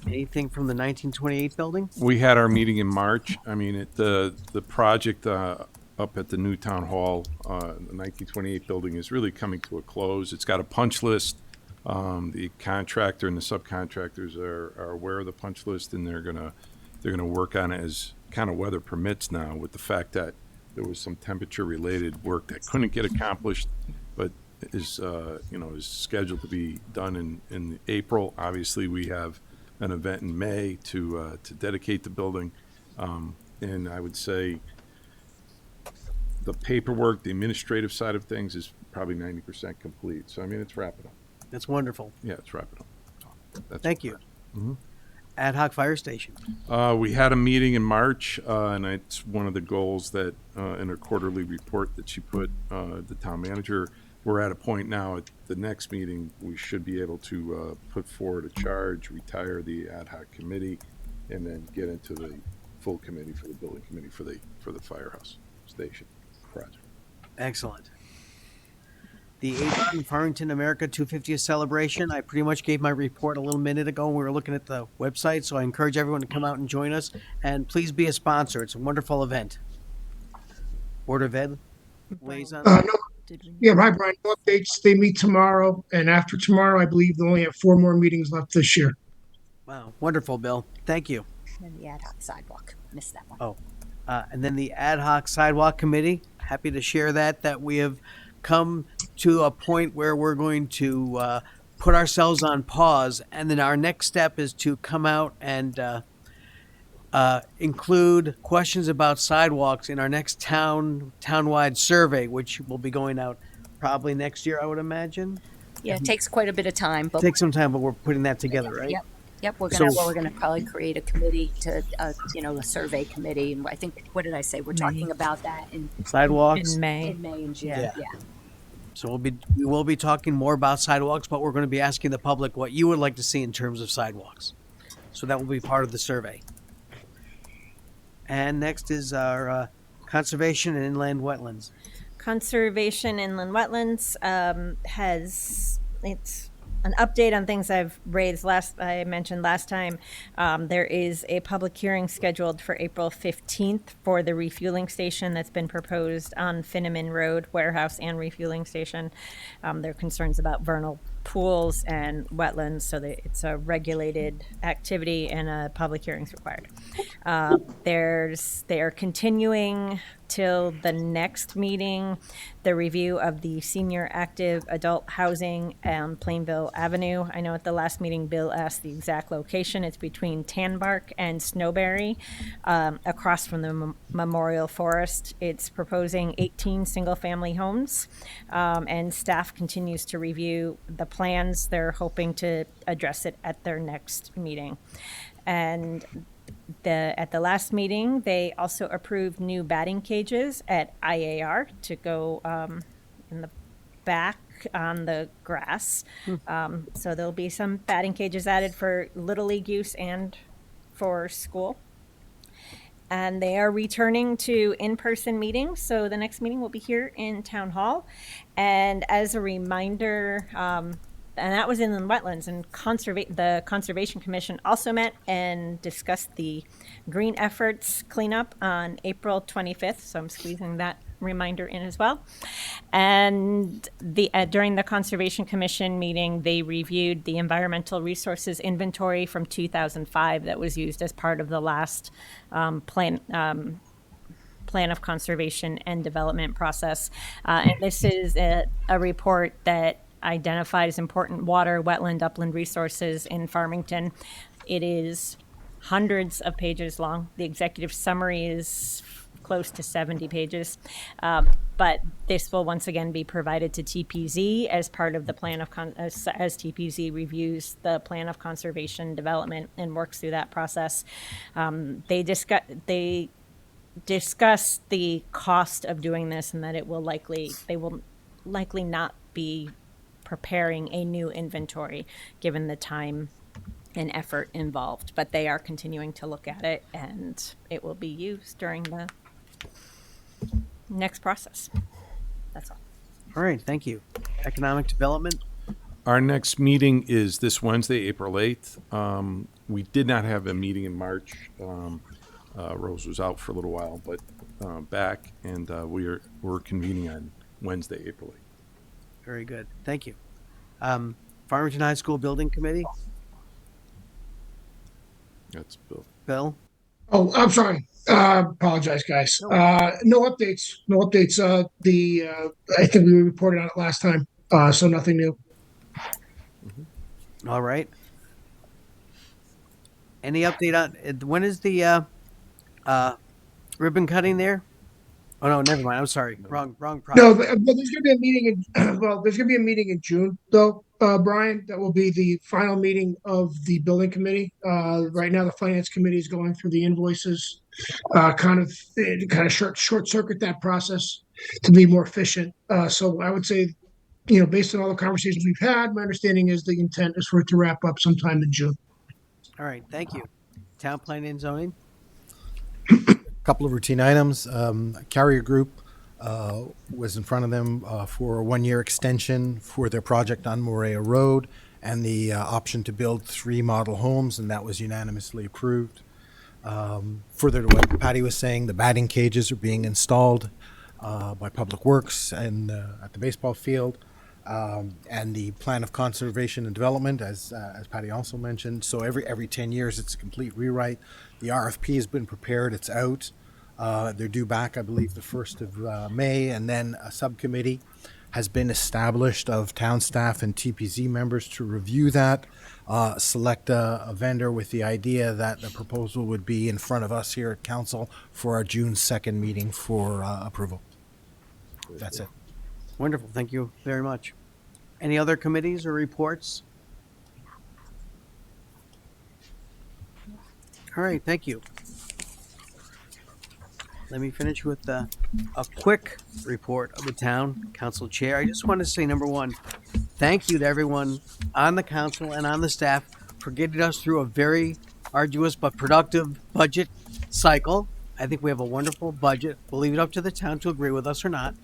Anything from the 1928 building? We had our meeting in March. The project up at the new town hall, the 1928 building, is really coming to a close. It's got a punch list. The contractor and the subcontractors are aware of the punch list, and they're gonna work on it as kind of weather permits now, with the fact that there was some temperature related work that couldn't get accomplished, but is scheduled to be done in April. Obviously, we have an event in May to dedicate the building, and I would say the paperwork, the administrative side of things is probably 90% complete. So, it's wrapping up. That's wonderful. Yeah, it's wrapping up. That's Thank you. Ad hoc fire station. We had a meeting in March, and it's one of the goals that in a quarterly report that she put, the town manager, we're at a point now at the next meeting, we should be able to put forward a charge, retire the ad hoc committee, and then get into the full committee for the building committee for the firehouse station project. Excellent. The 18 Farmington America 250th celebration, I pretty much gave my report a little minute ago when we were looking at the website, so I encourage everyone to come out and join us, and please be a sponsor. It's a wonderful event. Board of Ed liaison? No, yeah, hi, Brian. No updates. They meet tomorrow, and after tomorrow, I believe they only have 4 more meetings left this year. Wow, wonderful, Bill. Thank you. And the ad hoc sidewalk, missed that one. Oh, and then the ad hoc sidewalk committee, happy to share that we have come to a point where we're going to put ourselves on pause, and then our next step is to come out and include questions about sidewalks in our next townwide survey, which will be going out probably next year, I would imagine. Yeah, it takes quite a bit of time, but Takes some time, but we're putting that together, right? Yep, we're So- gonna probably create a committee to, a survey committee, and I think, what did I say? We're talking about that in Sidewalks. May. May and June, Yeah. yeah. So we will be talking more about sidewalks, but we're going to be asking the public what you would like to see in terms of sidewalks. So that will be part of the survey. And next is our conservation and inland wetlands. Conservation Inland Wetlands it's an update on things I've raised I mentioned last time. There is a public hearing scheduled for April 15th for the refueling station that's been proposed on Finneman Road, warehouse and refueling station. There are concerns about vernal pools and wetlands, so that it's a regulated activity and a public hearing is required. They are continuing till the next meeting, the review of the senior active adult housing on Plainville Avenue. I know at the last meeting, Bill asked the exact location. It's between Tanbark and Snowberry, across from the Memorial Forest. It's proposing 18 single-family homes, and staff continues to review the plans. They're hoping to address it at their next meeting. And at the last meeting, they also approved new batting cages at IAR to go in the back on the grass. So there'll be some batting cages added for Little League use and for school. And they are returning to in-person meetings, so the next meeting will be here in Town Hall. And as a reminder, and that was inland wetlands, and the Conservation Commission also met and discussed the green efforts cleanup on April 25th, so I'm squeezing that reminder in as well. And during the Conservation Commission meeting, they reviewed the environmental resources inventory from 2005 that was used as part of the last plan of conservation and development process. And this is a report that identifies important water, wetland, upland resources in Farmington. It is hundreds of pages long. The executive summary is close to 70 pages. But this will once again be provided to TPZ as part of the plan of, as TPZ reviews the plan of conservation development and works through that process. They discuss the cost of doing this and that they will likely not be preparing a new inventory given the time and effort involved, but they are continuing to look at it and it will be used during the next process. That's all. All right, thank you. Economic development. Our next meeting is this Wednesday, April 8th. We did not have a meeting in March. Rose was out for a little while, but back, and we're convening on Wednesday, April 8th. Very good. Thank you. Farmington High School Building Committee. That's Bill. Bill. Oh, I'm sorry. Apologize, guys. No updates. No updates. I think we reported on it last time. So nothing new. All right. Any update on when is the ribbon cutting there? Oh no, never mind. I'm sorry. Wrong project. No, but there's going to be a meeting in there's going to be a meeting in June, though, Brian. That will be the final meeting of the building committee. Right now, the finance committee is going through the invoices, kind of short circuit that process to be more efficient. So I would say based on all the conversations we've had, my understanding is the intent is for it to wrap up sometime in June. All right, thank you. Town planning and zoning? Couple of routine items. Carrier Group was in front of them for a 1-year extension for their project on Morea Road and the option to build 3 model homes, and that was unanimously approved. Further to what Patty was saying, the batting cages are being installed by Public Works and at the baseball field. And the plan of conservation and development, as Patty also mentioned. So every 10 years, it's a complete rewrite. The RFP has been prepared. It's out. They're due back, I believe, the 1st of May. And then a subcommittee has been established of town staff and TPZ members to review that, select a vendor with the idea that the proposal would be in front of us here at council for our June 2nd meeting for approval. That's it. Wonderful, thank you very much. Any other committees or reports? All right, thank you. Let me finish with a quick report of the town council chair. I just want to say, number one, thank you to everyone on the council and on the staff for getting us through a very arduous but productive budget cycle. I think we have a wonderful budget. We'll leave it up to the town to agree with us or not.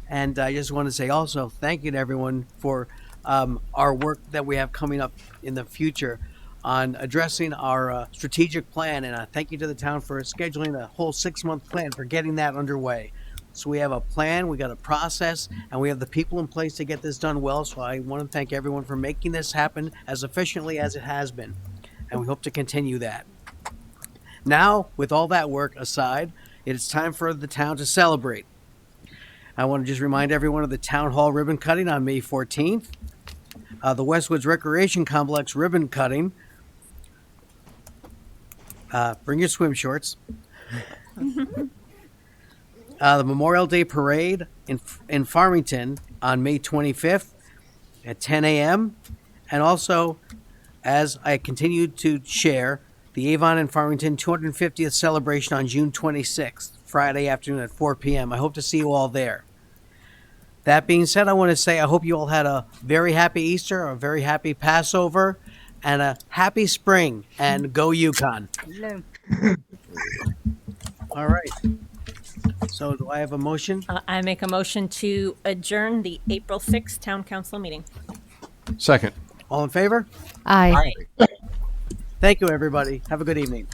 And I just want to say also thank you to everyone for our work that we have coming up in the future on addressing our strategic plan. And thank you to the town for scheduling a whole 6-month plan for getting that underway. So we have a plan, we got a process, and we have the people in place to get this done well. So I want to thank everyone for making this happen as efficiently as it has been. And we hope to continue that. Now, with all that work aside, it's time for the town to celebrate. I want to just remind everyone of the Town Hall ribbon cutting on May 14th. The Westwoods Recreation Complex ribbon cutting. Bring your swim shorts. The Memorial Day Parade in Farmington on May 25th at 10 a.m. And also, as I continue to share, the Avon and Farmington 250th celebration on June 26th, Friday afternoon at 4 p.m. I hope to see you all there. That being said, I want to say I hope you all had a very happy Easter, a very happy Passover, and a happy spring, and go Yukon. All right. So do I have a motion? I make a motion to adjourn the April 6th Town Council meeting. Second. All in favor? Aye. Thank you, everybody. Have a good evening.